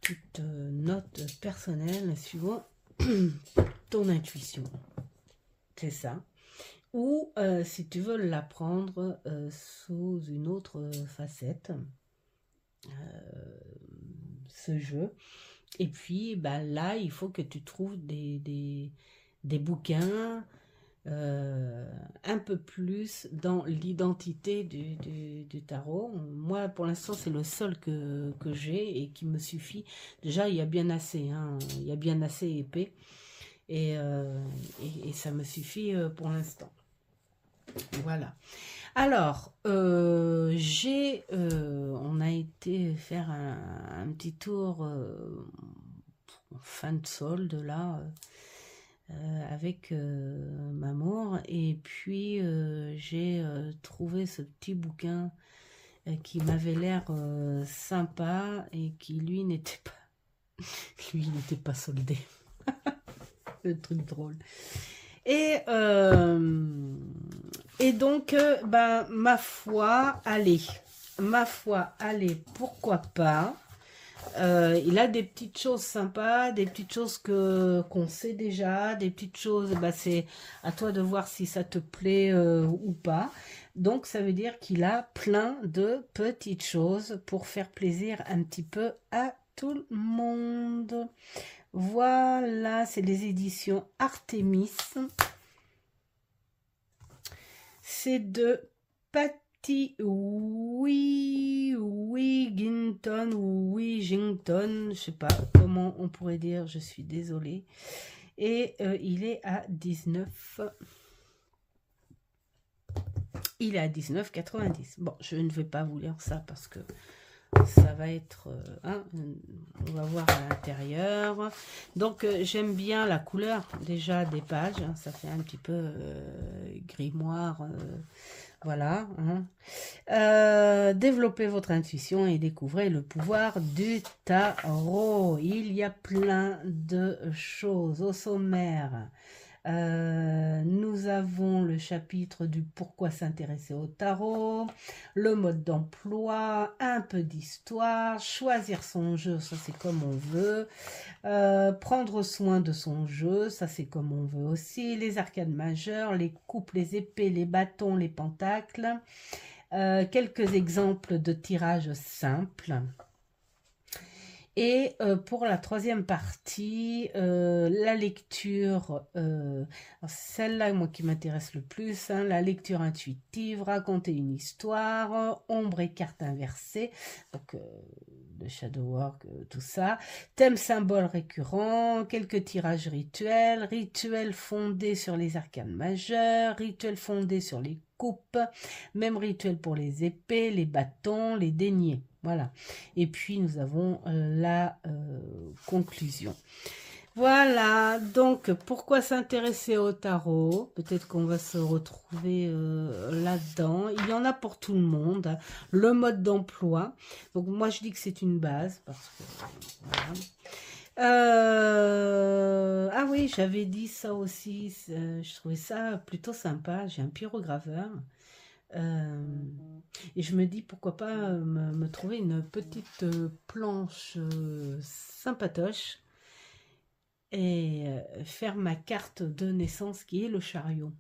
petite note personnelle suivant ton intuition, c'est ça. Ou si tu veux l'apprendre sous une autre facette, ce jeu. Et puis bah, là il faut que tu trouves des bouquins un peu plus dans l'identité du tarot. Moi, pour l'instant, c'est le seul que j'ai et qui me suffit. Déjà, il y a bien assez, hein, il y a bien assez épais. Et ça me suffit pour l'instant. Voilà. Alors, on a été faire un petit tour en fin de solde, là, avec Mamour, et puis j'ai trouvé ce petit bouquin qui m'avait l'air sympa et qui lui n'était pas soldé. Le truc drôle. Et donc ben ma foi, allez, pourquoi pas. Il a des petites choses sympas, des petites choses qu'on sait déjà, des petites choses, bah c'est à toi de voir si ça te plaît ou pas. Donc ça veut dire qu'il a plein de petites choses pour faire plaisir un petit peu à tout le monde. Voilà, c'est les éditions Artemis. C'est de Patty Wigington ou Wigington, je sais pas comment on pourrait dire, je suis désolée. Et il est à 19. Il est à 19,90. Bon, je ne vais pas vous lire ça parce que ça va être... on va voir à l'intérieur. Donc, j'aime bien la couleur déjà des pages. Hein, ça fait un petit peu grimoire. Voilà. Développez votre intuition et découvrez le pouvoir du tarot. Il y a plein de choses au sommaire. Nous avons le chapitre du pourquoi s'intéresser au tarot, le mode d'emploi, un peu d'histoire, choisir son jeu, ça c'est comme on veut, prendre soin de son jeu, ça c'est comme on veut aussi, les arcades majeures, les coupes, les épées, les bâtons, les pentacles, quelques exemples de tirages simples. Et pour la troisième partie, la lecture, celle-là, moi qui m'intéresse le plus, hein, la lecture intuitive, raconter une histoire, ombre et carte inversée, donc le shadow work, tout ça, thème symbole récurrent, quelques tirages rituels, rituels fondés sur les arcanes majeures, rituels fondés sur les coupes, même rituel pour les épées, les bâtons, les deniers. Voilà. Et puis, nous avons la conclusion. Voilà. Donc, pourquoi s'intéresser au tarot? Peut-être qu'on va se retrouver là-dedans. Il y en a pour tout le monde. Le mode d'emploi. Donc, moi, je dis que c'est une base. Parce que, voilà. Ah oui, j'avais dit ça aussi. Je trouvais ça plutôt sympa. J'ai un pyrograveur. Et je me dis pourquoi pas me trouver une petite planche sympatoche et faire ma carte de naissance qui est le chariot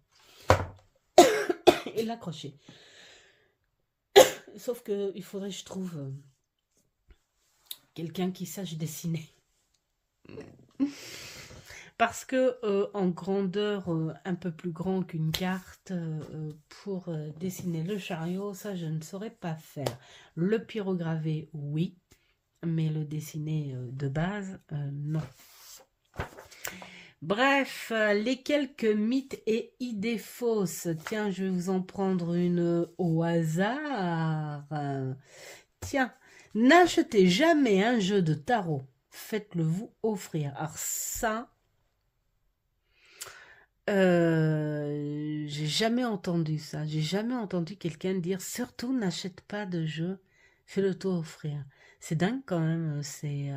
et l'accrocher. Sauf que il faudrait que je trouve quelqu'un qui sache dessiner. Parce que en grandeur un peu plus grand qu'une carte, pour dessiner le chariot, ça je ne saurais pas faire. Le pyrograver, oui, mais le dessiner de base, non. Bref, les quelques mythes et idées fausses. Tiens, je vais vous en prendre une au hasard. Tiens, n'achetez jamais un jeu de tarot. Faites-le vous offrir. Alors ça... j'ai jamais entendu ça. J'ai jamais entendu quelqu'un dire surtout n'achète pas de jeu, fais-le toi offrir. C'est dingue quand même, c'est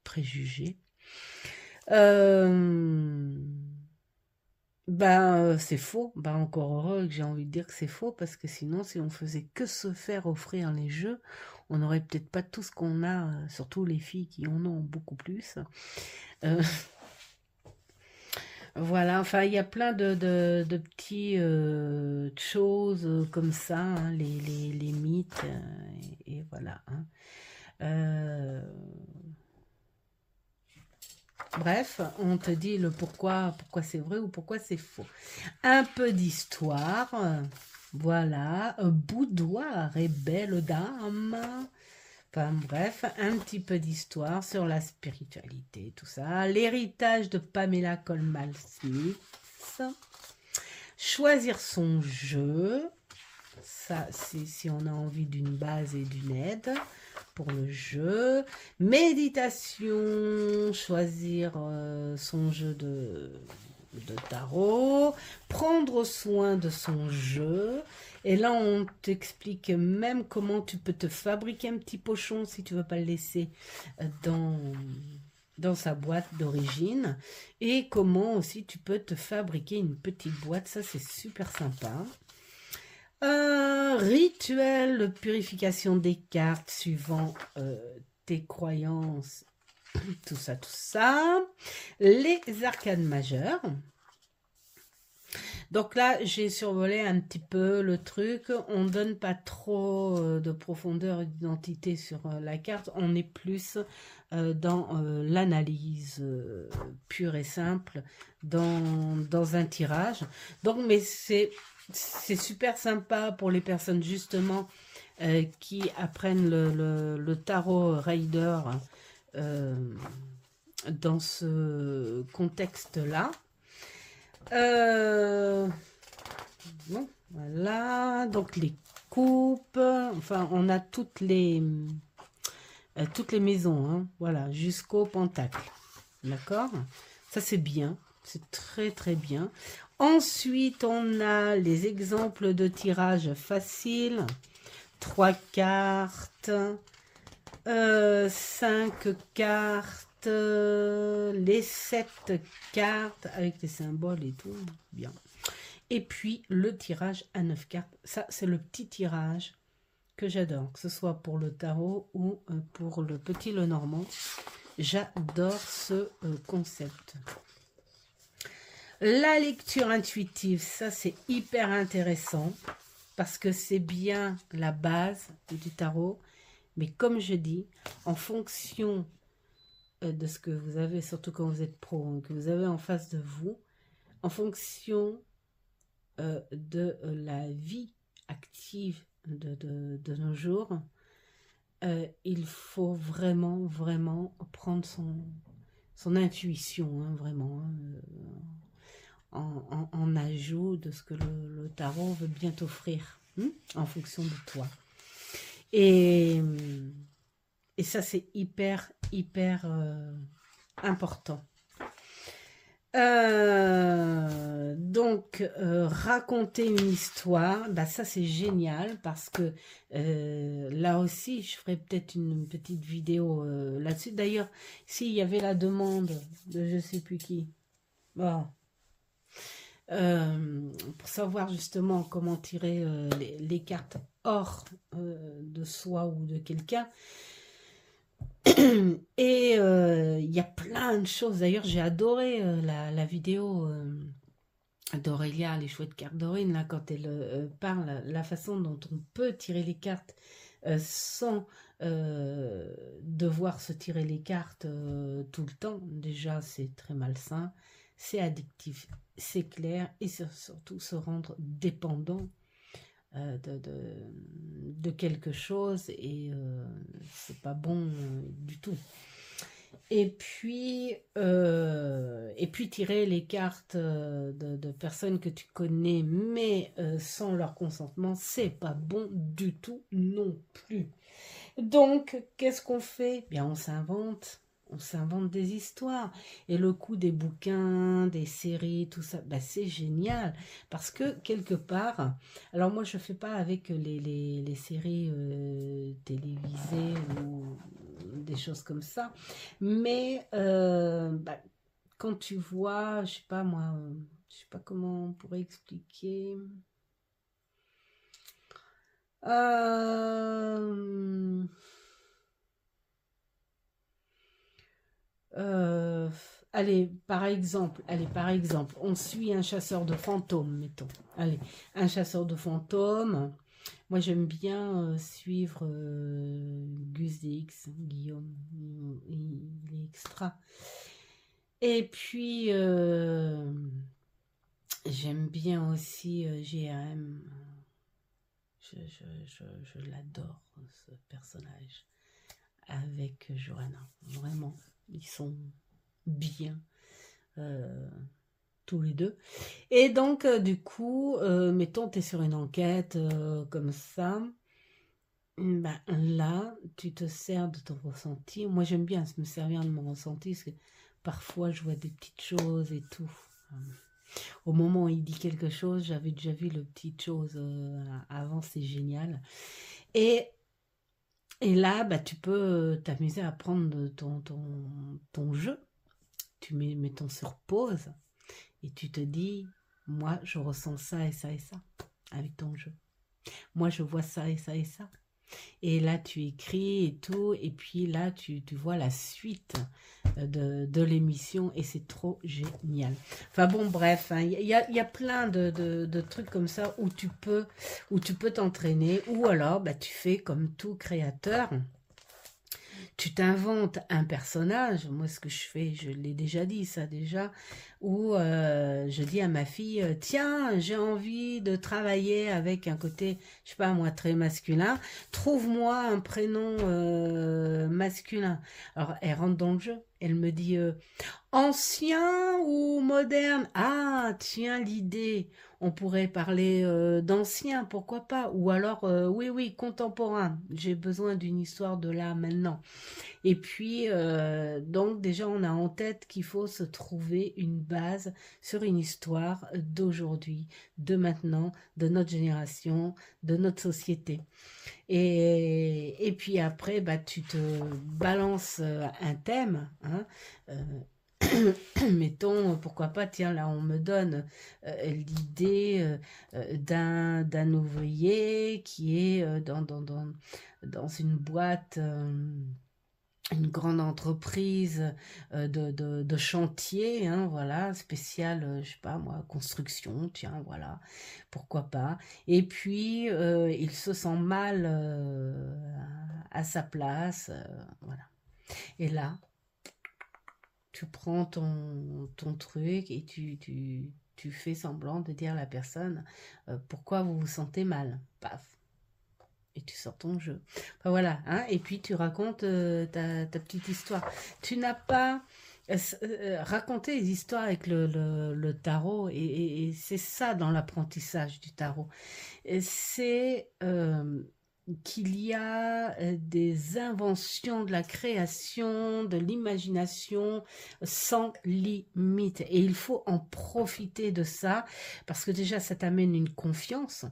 préjugé. C'est faux. Encore heureux que j'ai envie de dire que c'est faux parce que sinon, si on faisait que se faire offrir les jeux, on n'aurait peut-être pas tout ce qu'on a, surtout les filles qui en ont beaucoup plus. Voilà, enfin, il y a plein de petites choses comme ça, hein, les mythes, et voilà. Hein. Bref, on te dit le pourquoi c'est vrai ou pourquoi c'est faux. Un peu d'histoire, voilà, boudoir et belle dame. Enfin bref, un petit peu d'histoire sur la spiritualité, tout ça. L'héritage de Pamela Colman Smith. Choisir son jeu. Ça, c'est si on a envie d'une base et d'une aide pour le jeu. Méditation. Choisir son jeu de tarot. Prendre soin de son jeu. Et là, on t'explique même comment tu peux te fabriquer un petit pochon si tu ne veux pas le laisser dans sa boîte d'origine. Et comment aussi tu peux te fabriquer une petite boîte. Ça, c'est super sympa. Rituel de purification des cartes suivant tes croyances. Tout ça, tout ça. Les arcanes majeures. Donc là, j'ai survolé un petit peu le truc. On ne donne pas trop de profondeur et d'identité sur la carte. On est plus dans l'analyse pure et simple dans un tirage. Donc, mais c'est super sympa pour les personnes justement qui apprennent le tarot Rider dans ce contexte-là. Bon, voilà, donc les coupes, enfin on a toutes les maisons, hein, voilà, jusqu'au pentacle, d'accord? Ça c'est bien, c'est très très bien. Ensuite on a les exemples de tirage facile, 3 cartes, 5 cartes, les 7 cartes avec les symboles et tout, bien. Et puis le tirage à 9 cartes, ça c'est le petit tirage que j'adore, que ce soit pour le tarot ou pour le petit Lenormand. J'adore ce concept. La lecture intuitive, ça c'est hyper intéressant parce que c'est bien la base du tarot. Mais comme je dis, en fonction de ce que vous avez, surtout quand vous êtes pro, hein, que vous avez en face de vous, en fonction de la vie active de nos jours, il faut vraiment prendre son intuition, hein, vraiment, en ajout de ce que le tarot veut bien t'offrir, en fonction de toi. Et ça, c'est hyper important. Donc, raconter une histoire, bah ça c'est génial parce que là aussi, je ferai peut-être une petite vidéo là-dessus. D'ailleurs, s'il y avait la demande de je sais plus qui, bon, pour savoir justement comment tirer les cartes hors de soi ou de quelqu'un. Et il y a plein de choses. D'ailleurs, j'ai adoré la vidéo d'Aurélia, les chouettes cartes d'Aurine, là, quand elle parle, la façon dont on peut tirer les cartes sans devoir se tirer les cartes tout le temps. Déjà, c'est très malsain, c'est addictif, c'est clair, et surtout se rendre dépendant de quelque chose, et c'est pas bon du tout. Et puis tirer les cartes de personnes que tu connais mais sans leur consentement, c'est pas bon du tout non plus. Donc qu'est-ce qu'on fait? Bien, on s'invente des histoires. Et le coup des bouquins, des séries, tout ça, bah, c'est génial. Parce que quelque part, alors moi je fais pas avec les séries télévisées ou des choses comme ça, mais bah, quand tu vois, je sais pas moi, je sais pas comment on pourrait expliquer. Allez, par exemple, on suit un chasseur de fantômes, mettons. Allez, un chasseur de fantômes. Moi, j'aime bien suivre Gus DX, Guillaume, il est extra. Et puis, j'aime bien aussi GRM. Je l'adore, ce personnage, avec Johanna. Vraiment, ils sont bien tous les deux. Et donc, du coup, mettons, tu es sur une enquête comme ça. Ben, là, tu te sers de ton ressenti. Moi, j'aime bien me servir de mon ressenti parce que parfois, je vois des petites choses et tout. Au moment où il dit quelque chose, j'avais déjà vu le petit chose avant, c'est génial. Et là, bah, tu peux t'amuser à prendre ton jeu. Tu mettons sur pause et tu te dis, moi, je ressens ça et ça et ça avec ton jeu. Moi, je vois ça et ça et ça. Et là, tu écris et tout, et puis là, tu vois la suite de l'émission, et c'est trop génial. Enfin bon, bref, hein, y a plein de trucs comme ça où tu peux t'entraîner, ou alors bah, tu fais comme tout créateur. tu t'inventes un personnage. Moi, ce que je fais, je l'ai déjà dit, ça déjà, où je dis à ma fille, tiens, j'ai envie de travailler avec un côté, je sais pas moi, très masculin. Trouve-moi un prénom masculin. Alors, elle rentre dans le jeu. Elle me dit, ancien ou moderne? Ah, tiens, l'idée. On pourrait parler d'ancien, pourquoi pas? Ou alors, oui, oui, contemporain. J'ai besoin d'une histoire de là, maintenant. Et puis, donc, déjà, on a en tête qu'il faut se trouver une base sur une histoire d'aujourd'hui, de maintenant, de notre génération, de notre société. Et puis après, bah, tu te balances un thème, hein, mettons, pourquoi pas, tiens, là, on me donne l'idée d'un ouvrier qui est dans une boîte, une grande entreprise de chantier, hein, voilà, spéciale, je sais pas moi, construction, tiens, voilà, pourquoi pas. Et puis, il se sent mal à sa place, voilà. Et là, tu prends ton truc et tu fais semblant de dire à la personne pourquoi vous vous sentez mal. Paf. Et tu sors ton jeu. Enfin, voilà. Hein, et puis tu racontes ta petite histoire. Tu n'as pas raconté les histoires avec le tarot. Et c'est ça dans l'apprentissage du tarot. C'est qu'il y a des inventions, de la création, de l'imagination sans limite. Et il faut en profiter de ça, parce que déjà, ça t'amène une confiance.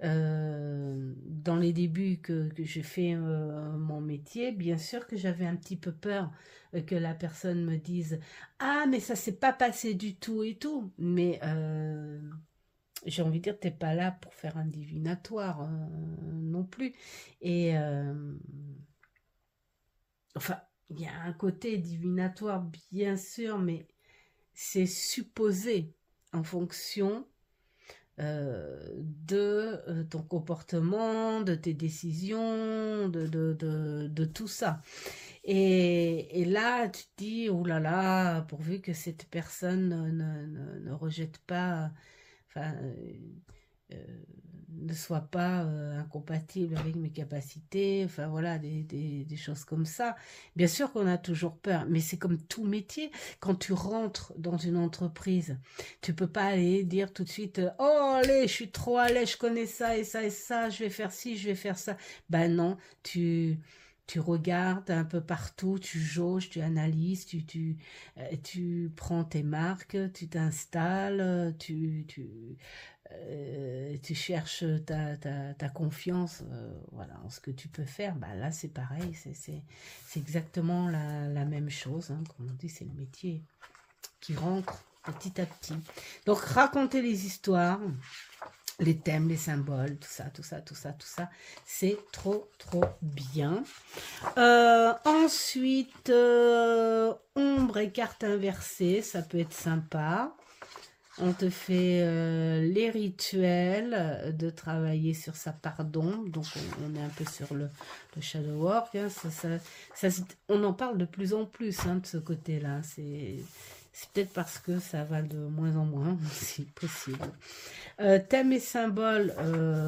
Dans les débuts que j'ai fait mon métier, bien sûr que j'avais un petit peu peur que la personne me dise « Ah, mais ça s'est pas passé du tout et tout ». Mais j'ai envie de dire, t'es pas là pour faire un divinatoire non plus. Et enfin, il y a un côté divinatoire, bien sûr, mais c'est supposé en fonction de ton comportement, de tes décisions, de tout ça. Et là, tu te dis, oh là là, pourvu que cette personne ne rejette pas, enfin, ne soit pas incompatible avec mes capacités, enfin voilà, des choses comme ça. Bien sûr qu'on a toujours peur, mais c'est comme tout métier. Quand tu rentres dans une entreprise, tu peux pas aller dire tout de suite « Oh, allez, je suis trop à l'aise, je connais ça et ça et ça, je vais faire ci, je vais faire ça. » Ben non, tu regardes un peu partout, tu jauges, tu analyses, tu prends tes marques, tu t'installes, tu cherches ta confiance voilà, en ce que tu peux faire. Bah, là, c'est pareil, c'est exactement la même chose. Hein, comme on dit, c'est le métier qui rentre petit à petit. Donc, raconter les histoires, les thèmes, les symboles, tout ça, c'est trop bien. Ensuite, ombre et carte inversée, ça peut être sympa. On te fait les rituels de travailler sur sa part d'ombre. Donc, on est un peu sur le shadow work. Hein. On en parle de plus en plus hein, de ce côté-là. C'est peut-être parce que ça va de moins en moins, si possible. Thèmes et symboles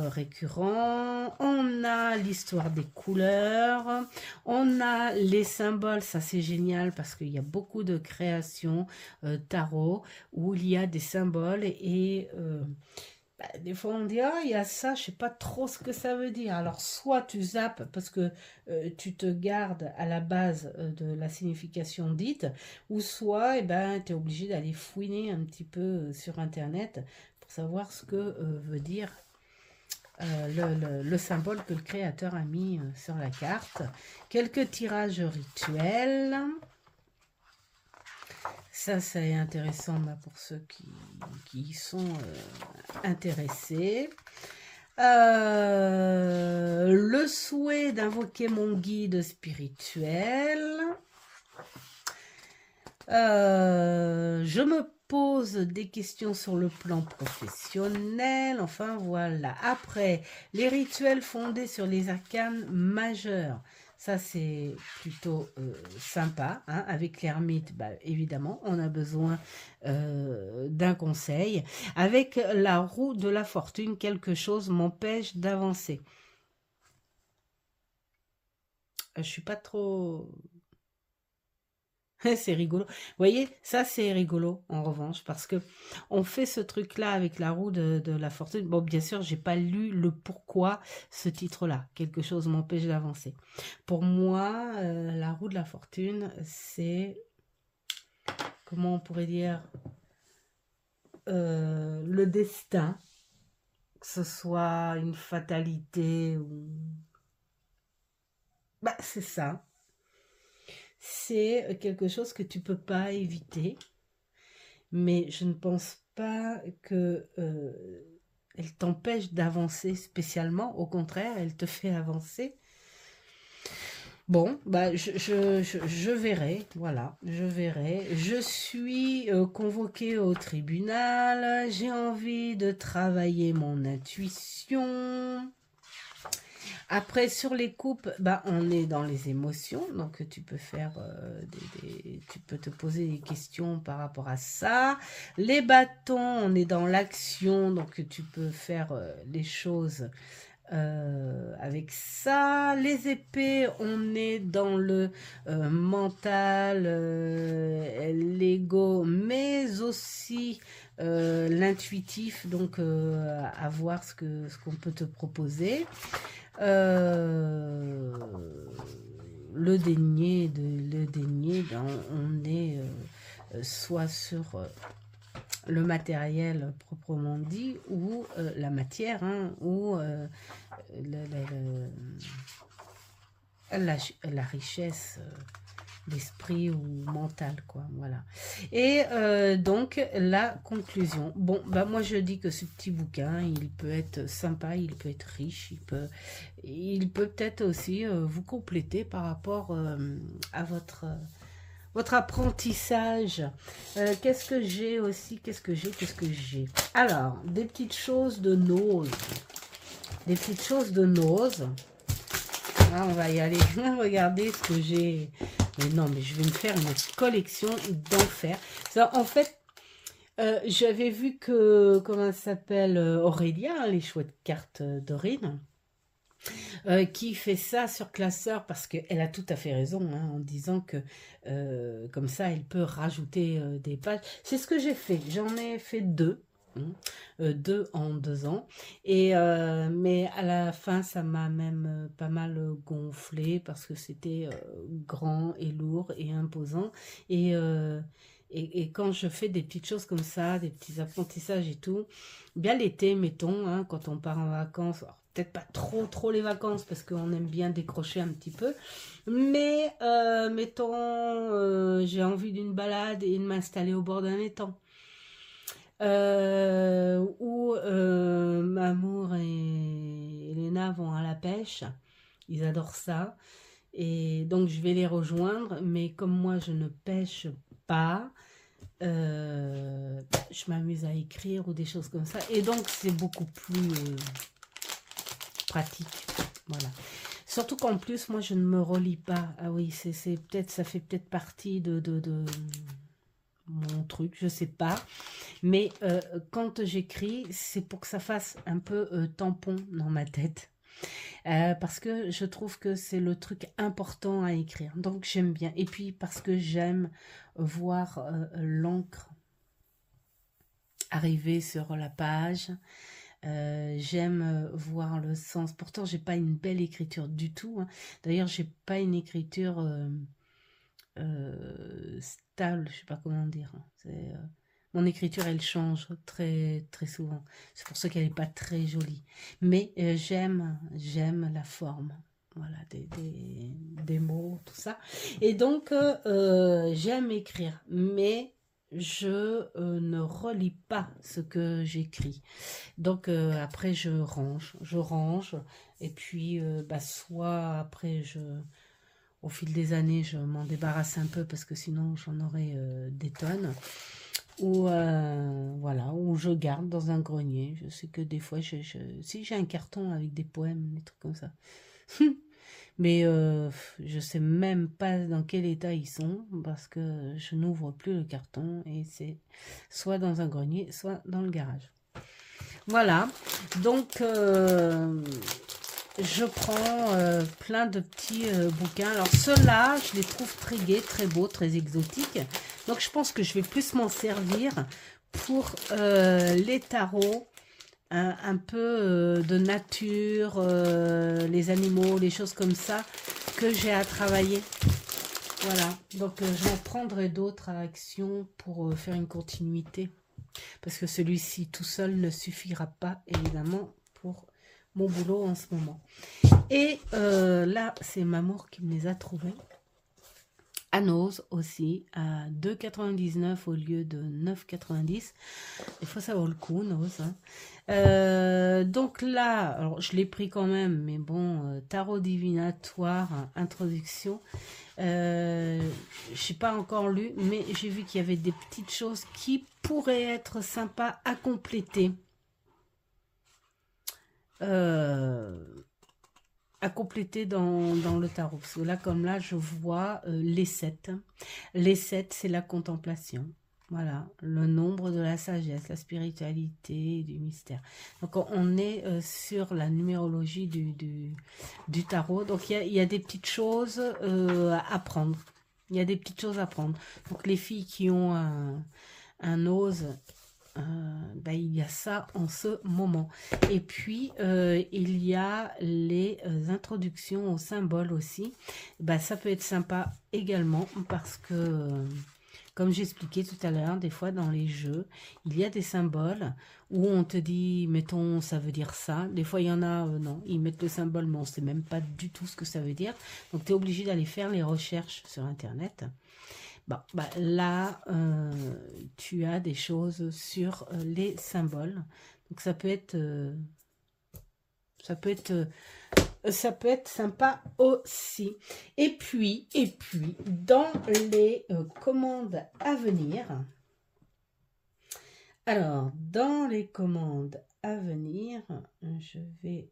récurrents. On a l'histoire des couleurs. On a les symboles. Ça, c'est génial parce qu'il y a beaucoup de créations tarot où il y a des symboles et des fois on dit « Ah, il y a ça, je sais pas trop ce que ça veut dire ». Alors, soit tu zappes parce que tu te gardes à la base de la signification dite, ou soit tu es obligé d'aller fouiner un petit peu sur Internet pour savoir ce que veut dire le symbole que le créateur a mis sur la carte. Quelques tirages rituels. Ça, c'est intéressant pour ceux qui y sont intéressés. Le souhait d'invoquer mon guide spirituel. Je me pose des questions sur le plan professionnel. Enfin, voilà. Après, les rituels fondés sur les arcanes majeurs. Ça, c'est plutôt sympa. Hein. Avec l'ermite, bah, évidemment, on a besoin d'un conseil. Avec la roue de la fortune, quelque chose m'empêche d'avancer. Je suis pas trop... C'est rigolo. Vous voyez, ça c'est rigolo en revanche parce que on fait ce truc-là avec la roue de la fortune. Bon, bien sûr, j'ai pas lu le pourquoi ce titre-là. Quelque chose m'empêche d'avancer. Pour moi, la roue de la fortune, c'est comment on pourrait dire le destin, que ce soit une fatalité ou bah c'est ça. C'est quelque chose que tu peux pas éviter. Mais je ne pense pas que elle t'empêche d'avancer spécialement. Au contraire, elle te fait avancer. Bon, bah, je verrai, voilà, je verrai. Je suis convoquée au tribunal, j'ai envie de travailler mon intuition. Après, sur les coupes, bah, on est dans les émotions, donc tu peux faire tu peux te poser des questions par rapport à ça. Les bâtons, on est dans l'action, donc tu peux faire les choses avec ça. Les épées, on est dans le mental, l'ego, mais aussi l'intuitif, donc à voir ce qu'on peut te proposer. Le denier, ben, on est soit sur le matériel proprement dit ou la matière, hein, ou la richesse d'esprit ou mental, quoi, voilà. Et donc la conclusion, bon, bah moi je dis que ce petit bouquin, il peut être sympa, il peut être riche, il peut peut-être aussi vous compléter par rapport à votre apprentissage. Qu'est-ce que j'ai aussi, qu'est-ce que j'ai alors, des petites choses de Nose, des petites choses de Nose. Ah, on va y aller. Regardez ce que j'ai. Mais non, mais je vais me faire une collection d'enfer. En fait, j'avais vu que, comment ça s'appelle, Aurélia, hein, les chouettes cartes d'Aurine, qui fait ça sur Classeur parce qu'elle a tout à fait raison, hein, en disant que comme ça, elle peut rajouter des pages. C'est ce que j'ai fait. J'en ai fait deux. 2 en 2 ans et mais à la fin ça m'a même pas mal gonflé parce que c'était grand et lourd et imposant et quand je fais des petites choses comme ça, des petits apprentissages et tout, bien l'été mettons, hein, quand on part en vacances, peut-être pas trop les vacances parce qu'on aime bien décrocher un petit peu, mais mettons j'ai envie d'une balade et de m'installer au bord d'un étang. Où Mamour et Elena vont à la pêche. Ils adorent ça. Et donc, je vais les rejoindre. Mais comme moi, je ne pêche pas, je m'amuse à écrire ou des choses comme ça. Et donc, c'est beaucoup plus pratique. Voilà. Surtout qu'en plus, moi, je ne me relis pas. Ah oui, c'est peut-être, ça fait peut-être partie de mon truc, je sais pas. Mais quand j'écris, c'est pour que ça fasse un peu tampon dans ma tête. Parce que je trouve que c'est le truc important à écrire. Donc j'aime bien. Et puis parce que j'aime voir l'encre arriver sur la page. J'aime voir le sens. Pourtant, j'ai pas une belle écriture du tout. Hein. D'ailleurs, j'ai pas une écriture stable, je sais pas comment dire. C'est mon écriture, elle change très très souvent. C'est pour ça qu'elle n'est pas très jolie. Mais j'aime la forme. Voilà, des mots, tout ça. Et donc, j'aime écrire. Mais je ne relis pas ce que j'écris. Donc, après, je range. Et puis, bah, soit après, au fil des années, je m'en débarrasse un peu parce que sinon, j'en aurais des tonnes. Ou voilà, ou je garde dans un grenier. Je sais que des fois, si j'ai un carton avec des poèmes, des trucs comme ça, Mais je sais même pas dans quel état ils sont parce que je n'ouvre plus le carton et c'est soit dans un grenier, soit dans le garage. Voilà, donc je prends plein de petits bouquins. Alors ceux-là, je les trouve très gais, très beaux, très exotiques. Donc je pense que je vais plus m'en servir pour les tarots, un peu de nature, les animaux, les choses comme ça que j'ai à travailler. Voilà, donc j'en prendrai d'autres à action pour faire une continuité. Parce que celui-ci tout seul ne suffira pas, évidemment, pour mon boulot en ce moment. Et là, c'est Mamour qui me les a trouvés. À Nose aussi, à 2,99 au lieu de 9,90. Des fois, ça vaut le coup, Nose. Hein. Donc là, alors je l'ai pris quand même, mais bon, tarot divinatoire, introduction. Je n'ai pas encore lu, mais j'ai vu qu'il y avait des petites choses qui pourraient être sympas à compléter. Dans le tarot. Parce que là, comme là, je vois les 7. Les 7, c'est la contemplation. Voilà, le nombre de la sagesse, la spiritualité, du mystère. Donc, on est sur la numérologie du tarot. Donc, il y a des petites choses à apprendre. Il y a des petites choses à apprendre. Donc, les filles qui ont un ose, ben, il y a ça en ce moment. Et puis, il y a les introductions aux symboles aussi. Ben, ça peut être sympa également parce que, comme j'expliquais tout à l'heure, des fois dans les jeux, il y a des symboles où on te dit, mettons, ça veut dire ça. Des fois, il y en a, non, ils mettent le symbole, mais on ne sait même pas du tout ce que ça veut dire. Donc, tu es obligé d'aller faire les recherches sur Internet. Bon, bah là, tu as des choses sur les symboles. Donc ça peut être, ça peut être sympa aussi. Et puis, dans les commandes à venir. Alors, dans les commandes à venir, je vais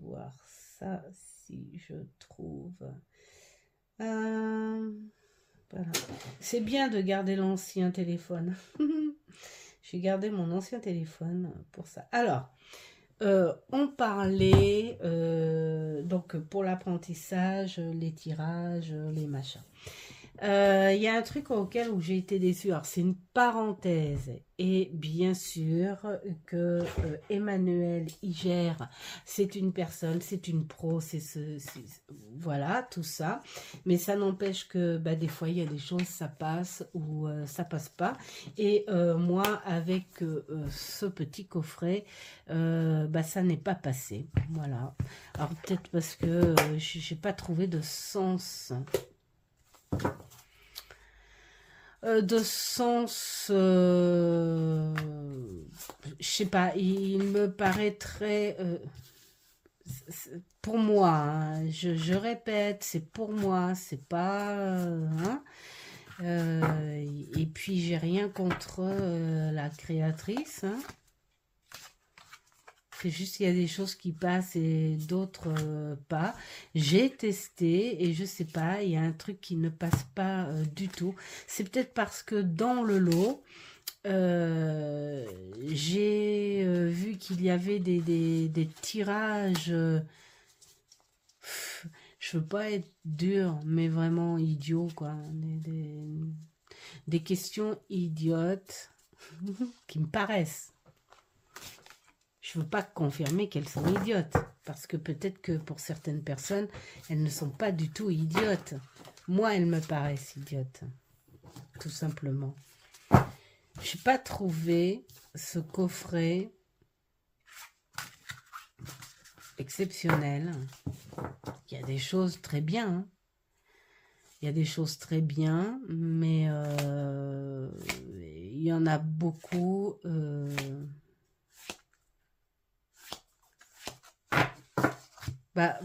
voir ça si je trouve. Voilà. C'est bien de garder l'ancien téléphone. J'ai gardé mon ancien téléphone pour ça. Alors, on parlait donc pour l'apprentissage, les tirages, les machins. Il y a un truc auquel où j'ai été déçue. Alors, c'est une parenthèse. Et bien sûr que Emmanuel Igère, c'est une personne, c'est une pro, voilà, tout ça. Mais ça n'empêche que bah, des fois, il y a des choses, ça passe ou ça passe pas. Et moi, avec ce petit coffret, bah, ça n'est pas passé. Voilà. Alors, peut-être parce que j'ai pas trouvé de sens. Je sais pas, il me paraît très, pour moi, hein, je répète, c'est pour moi, c'est pas, hein, et puis j'ai rien contre la créatrice, hein. C'est juste qu'il y a des choses qui passent et d'autres pas. J'ai testé et je sais pas, il y a un truc qui ne passe pas du tout. C'est peut-être parce que dans le lot, j'ai vu qu'il y avait des tirages. Je veux pas être dur, mais vraiment idiot, quoi. Des questions idiotes qui me paraissent. Je ne veux pas confirmer qu'elles sont idiotes, parce que peut-être que pour certaines personnes, elles ne sont pas du tout idiotes. Moi, elles me paraissent idiotes, tout simplement. Je n'ai pas trouvé ce coffret exceptionnel. Il y a des choses très bien, hein. Il y a des choses très bien, mais il y en a beaucoup... Bah,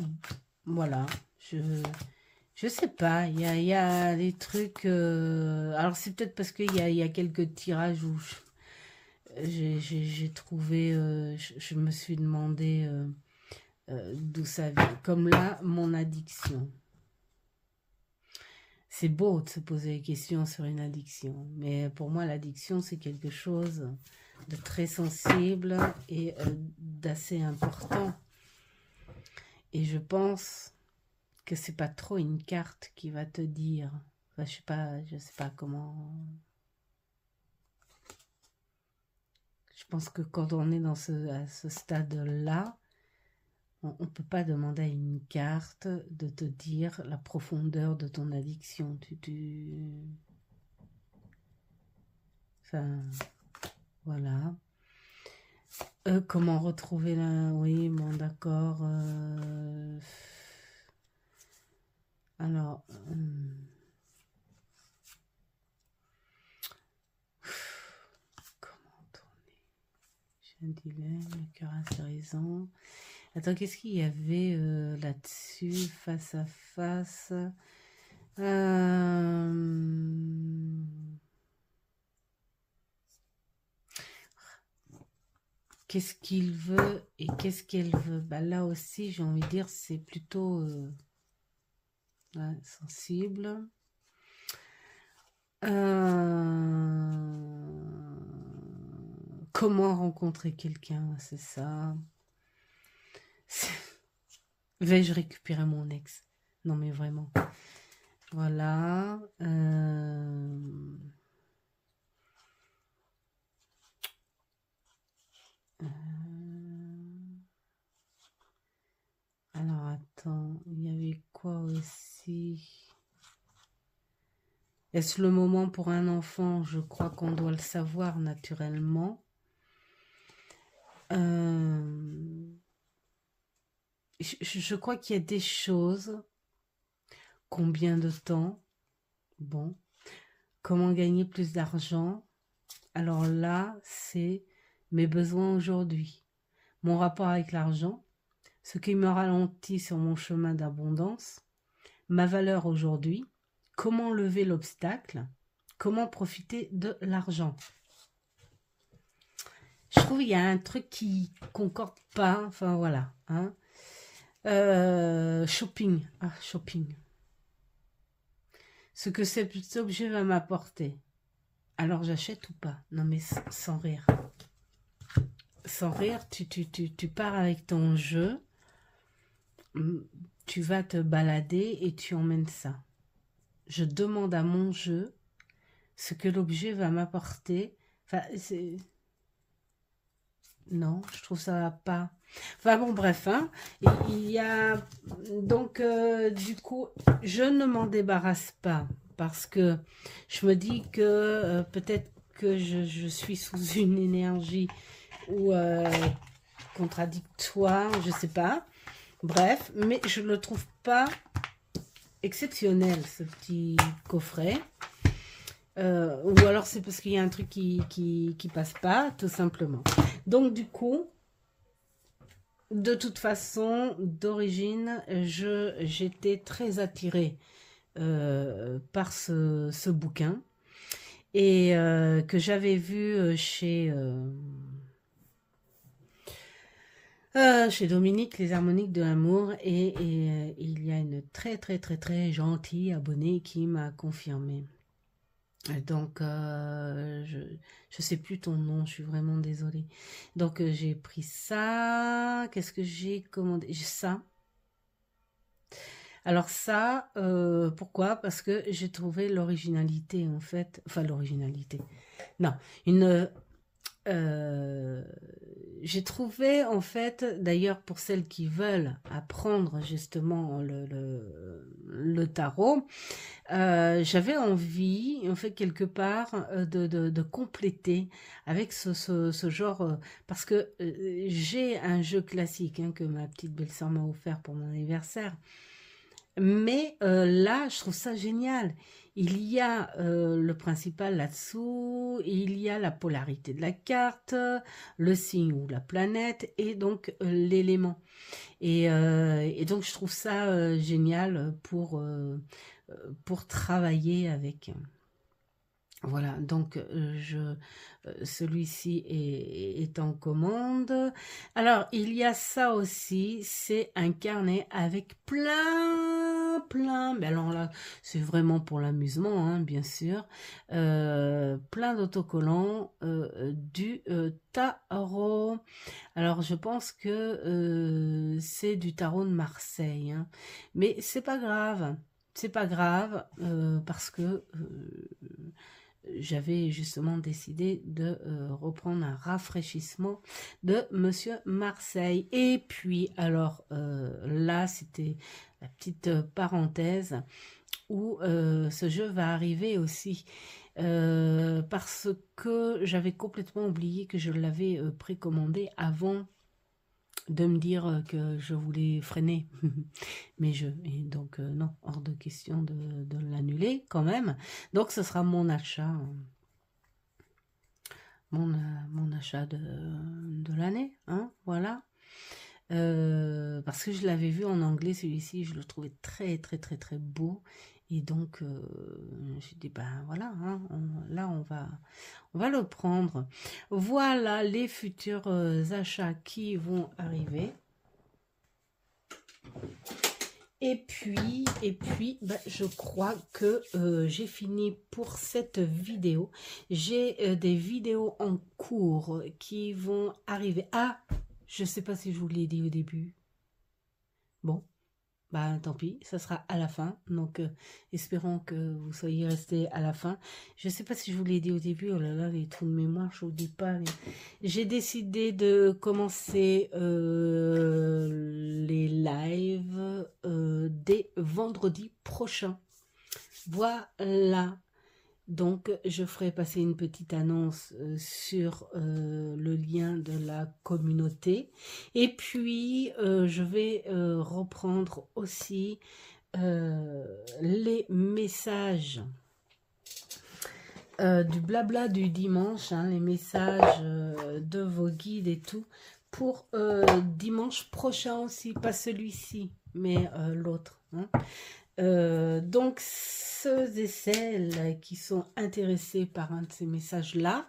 voilà, je sais pas, il y a des trucs... alors, c'est peut-être parce qu'il y a quelques tirages où j'ai trouvé... je me suis demandé d'où ça vient. Comme là, mon addiction. C'est beau de se poser des questions sur une addiction, mais pour moi, l'addiction, c'est quelque chose de très sensible et d'assez important. Et je pense que c'est pas trop une carte qui va te dire. Enfin, je sais pas comment. Je pense que quand on est à ce stade-là, on ne peut pas demander à une carte de te dire la profondeur de ton addiction. Enfin, voilà. Comment retrouver la... Oui, bon, d'accord. Alors... Comment tourner? J'ai un dilemme, le cœur insérisant. Attends, qu'est-ce qu'il y avait là-dessus, face à face? Qu'est-ce qu'il veut et qu'est-ce qu'elle veut? Bah, là aussi, j'ai envie de dire, c'est plutôt ouais, sensible. Comment rencontrer quelqu'un? C'est ça. Vais-je récupérer mon ex? Non, mais vraiment. Voilà. Alors, attends. Il y avait quoi aussi? Est-ce le moment pour un enfant? Je crois qu'on doit le savoir naturellement. Je crois qu'il y a des choses. Combien de temps? Bon. Comment gagner plus d'argent? Alors là, c'est mes besoins aujourd'hui. Mon rapport avec l'argent, ce qui me ralentit sur mon chemin d'abondance, ma valeur aujourd'hui, comment lever l'obstacle, comment profiter de l'argent. Je trouve qu'il y a un truc qui concorde pas, enfin voilà. Hein. Shopping. Ah, shopping. Ce que cet objet va m'apporter. Alors j'achète ou pas? Non mais sans rire. Sans rire, tu pars avec ton jeu, tu vas te balader et tu emmènes ça. Je demande à mon jeu ce que l'objet va m'apporter. Enfin, c'est... Non, je trouve ça pas... Enfin bon, bref, hein. Il y a... Donc, du coup, je ne m'en débarrasse pas parce que je me dis que peut-être que je suis sous une énergie ou contradictoire, je sais pas. Bref, mais je ne le trouve pas exceptionnel, ce petit coffret. Ou alors c'est parce qu'il y a un truc qui passe pas, tout simplement. Donc du coup, de toute façon, d'origine, j'étais très attirée par ce bouquin et que j'avais vu chez Dominique, les harmoniques de l'amour, et il y a une très très très très gentille abonnée qui m'a confirmé. Donc, je sais plus ton nom, je suis vraiment désolée. Donc, j'ai pris ça. Qu'est-ce que j'ai commandé? Ça. Alors ça, pourquoi? Parce que j'ai trouvé l'originalité, en fait. Enfin, l'originalité. Non, j'ai trouvé, en fait, d'ailleurs, pour celles qui veulent apprendre justement le tarot, j'avais envie, en fait, quelque part, de compléter avec ce genre, parce que j'ai un jeu classique hein, que ma petite belle-sœur m'a offert pour mon anniversaire. Mais là, je trouve ça génial. Il y a le principal là-dessous, il y a la polarité de la carte, le signe ou la planète, et donc l'élément. Et donc, je trouve ça génial pour travailler avec. Voilà, donc celui-ci est en commande. Alors, il y a ça aussi, c'est un carnet avec plein, mais alors là, c'est vraiment pour l'amusement, hein, bien sûr, plein d'autocollants du tarot. Alors, je pense que c'est du tarot de Marseille, hein, mais c'est pas grave. C'est pas grave parce que j'avais justement décidé de reprendre un rafraîchissement de Monsieur Marseille. Et puis, alors là, c'était la petite parenthèse où ce jeu va arriver aussi. Parce que j'avais complètement oublié que je l'avais précommandé avant de me dire que je voulais freiner mes jeux. Et donc, non, hors de question de l'annuler quand même. Donc, ce sera mon achat, mon achat de l'année, hein, voilà. Parce que je l'avais vu en anglais, celui-ci, je le trouvais très beau. Et donc, j'ai dit, ben voilà, hein, là, on va le prendre. Voilà les futurs achats qui vont arriver. Et puis, ben, je crois que j'ai fini pour cette vidéo. J'ai des vidéos en cours qui vont arriver. Ah, je ne sais pas si je vous l'ai dit au début. Bon, bah tant pis, ça sera à la fin. Donc, espérons que vous soyez restés à la fin. Je ne sais pas si je vous l'ai dit au début. Oh là là, les trous de mémoire, je ne vous dis pas. J'ai décidé de commencer les lives dès vendredi prochain. Voilà. Donc, je ferai passer une petite annonce sur le lien de la communauté. Et puis, je vais reprendre aussi les messages du blabla du dimanche, hein, les messages de vos guides et tout, pour dimanche prochain aussi, pas celui-ci, mais l'autre. Hein. Donc, ceux et celles qui sont intéressés par un de ces messages-là,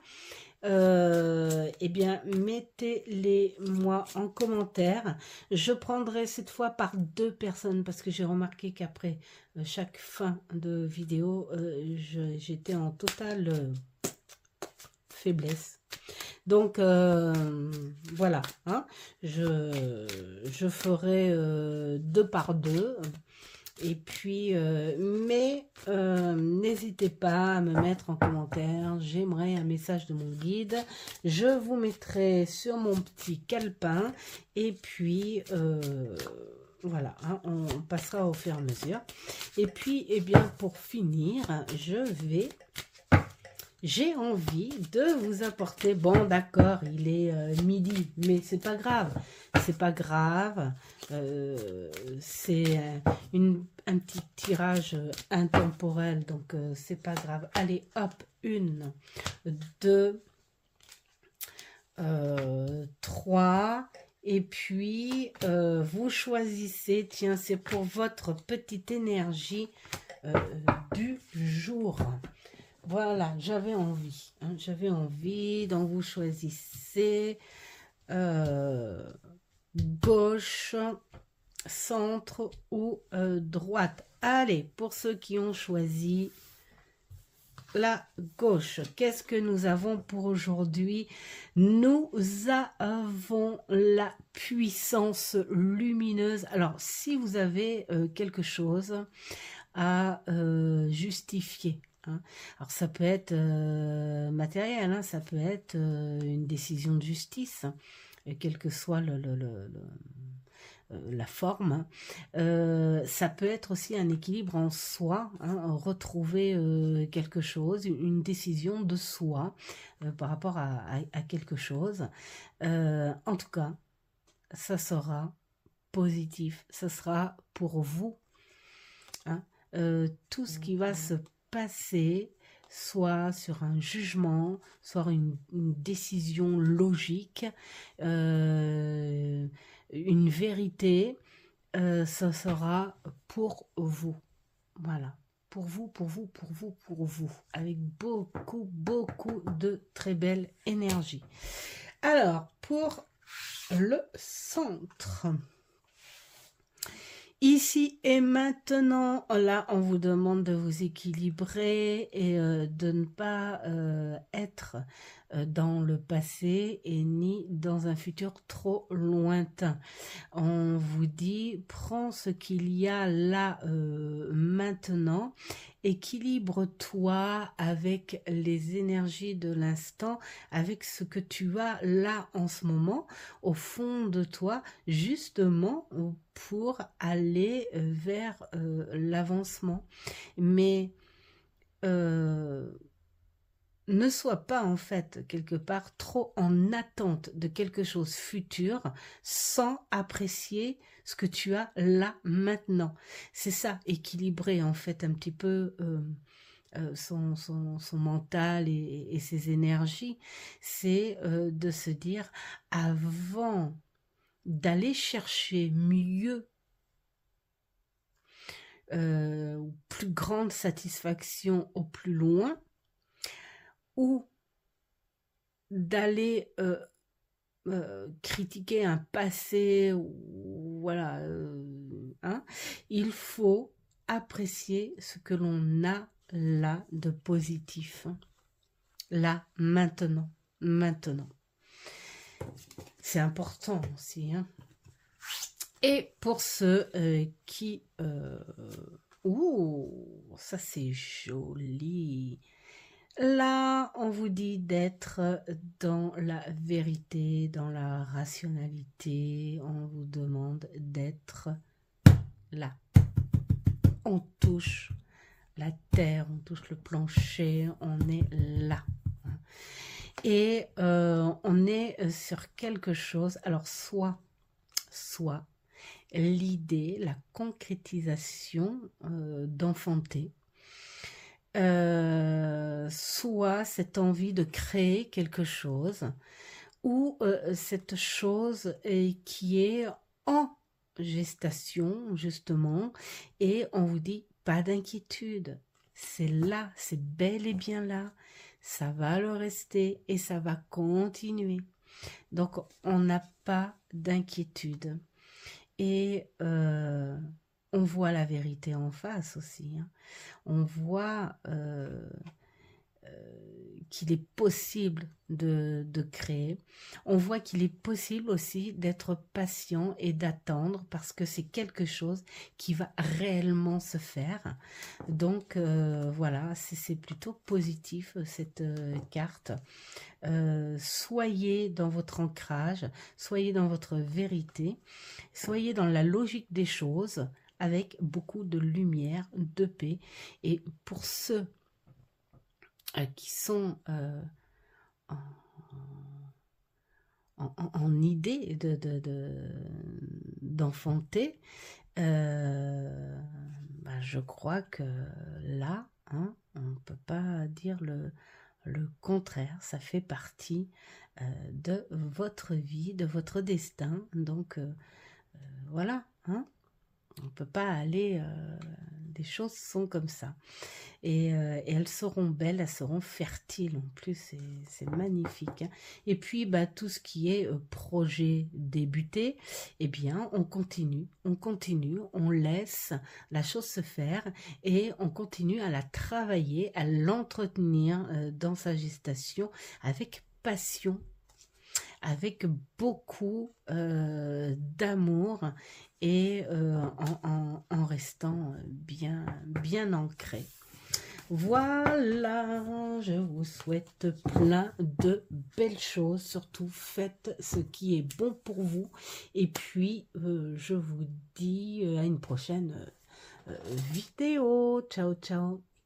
eh bien, mettez-les moi en commentaire. Je prendrai cette fois par 2 personnes parce que j'ai remarqué qu'après chaque fin de vidéo, j'étais en totale faiblesse. Donc, voilà, hein, je ferai 2 par 2. Et puis, mais n'hésitez pas à me mettre en commentaire, j'aimerais un message de mon guide, je vous mettrai sur mon petit calepin, et puis, voilà, hein, on passera au fur et à mesure. Et puis, eh bien, pour finir, j'ai envie de vous apporter, bon d'accord, il est midi, mais c'est pas grave, c'est un petit tirage intemporel, donc c'est pas grave. Allez, hop, 1, 2, 3, et puis vous choisissez, tiens, c'est pour votre petite énergie du jour. Voilà, j'avais envie, donc vous choisissez gauche, centre ou droite. Allez, pour ceux qui ont choisi la gauche, qu'est-ce que nous avons pour aujourd'hui? Nous avons la puissance lumineuse. Alors, si vous avez quelque chose à justifier, hein. Alors ça peut être matériel, hein, ça peut être une décision de justice, quelle que soit la forme. Ça peut être aussi un équilibre en soi, hein, retrouver quelque chose, une décision de soi par rapport à quelque chose. En tout cas, ça sera positif, ça sera pour vous. Hein, tout ce qui va se passer, soit sur un jugement, soit une décision logique, une vérité, ça sera pour vous. Voilà, pour vous, pour vous, pour vous, pour vous, avec beaucoup, beaucoup de très belle énergie. Alors, pour le centre, ici et maintenant, là, on vous demande de vous équilibrer et de ne pas être dans le passé et ni dans un futur trop lointain. On vous dit, prends ce qu'il y a là maintenant, équilibre-toi avec les énergies de l'instant, avec ce que tu as là en ce moment, au fond de toi, justement pour aller vers l'avancement. Mais ne sois pas en fait quelque part trop en attente de quelque chose futur sans apprécier ce que tu as là maintenant. C'est ça, équilibrer en fait un petit peu son mental et ses énergies. C'est de se dire, avant d'aller chercher mieux, plus grande satisfaction au plus loin, ou d'aller critiquer un passé, ou voilà, il faut apprécier ce que l'on a là de positif, là, maintenant. C'est important aussi, hein. Et pour ceux qui... ça c'est joli. Là, on vous dit d'être dans la vérité, dans la rationalité. On vous demande d'être là. On touche la terre, on touche le plancher, on est là. Et on est sur quelque chose. Alors, soit l'idée, la concrétisation d'enfanter, soit cette envie de créer quelque chose, ou cette chose qui est en gestation justement, et on vous dit pas d'inquiétude, c'est là, c'est bel et bien là, ça va le rester et ça va continuer. Donc on n'a pas d'inquiétude et on voit la vérité en face aussi, hein. On voit qu'il est possible de créer. On voit qu'il est possible aussi d'être patient et d'attendre parce que c'est quelque chose qui va réellement se faire. Donc voilà, c'est plutôt positif cette carte. Soyez dans votre ancrage, soyez dans votre vérité, soyez dans la logique des choses, avec beaucoup de lumière, de paix. Et pour ceux qui sont en idée d'enfanter, je crois que là, hein, on ne peut pas dire le contraire. Ça fait partie de votre vie, de votre destin. Donc voilà, hein. On ne peut pas aller... des choses sont comme ça. Et elles seront belles, elles seront fertiles en plus. C'est magnifique, hein. Et puis, tout ce qui est projet débuté, eh bien, on continue, on laisse la chose se faire et on continue à la travailler, à l'entretenir dans sa gestation avec passion, avec beaucoup d'amour et en restant bien ancré. Voilà, je vous souhaite plein de belles choses. Surtout, faites ce qui est bon pour vous. Et puis, je vous dis à une prochaine vidéo. Ciao, ciao.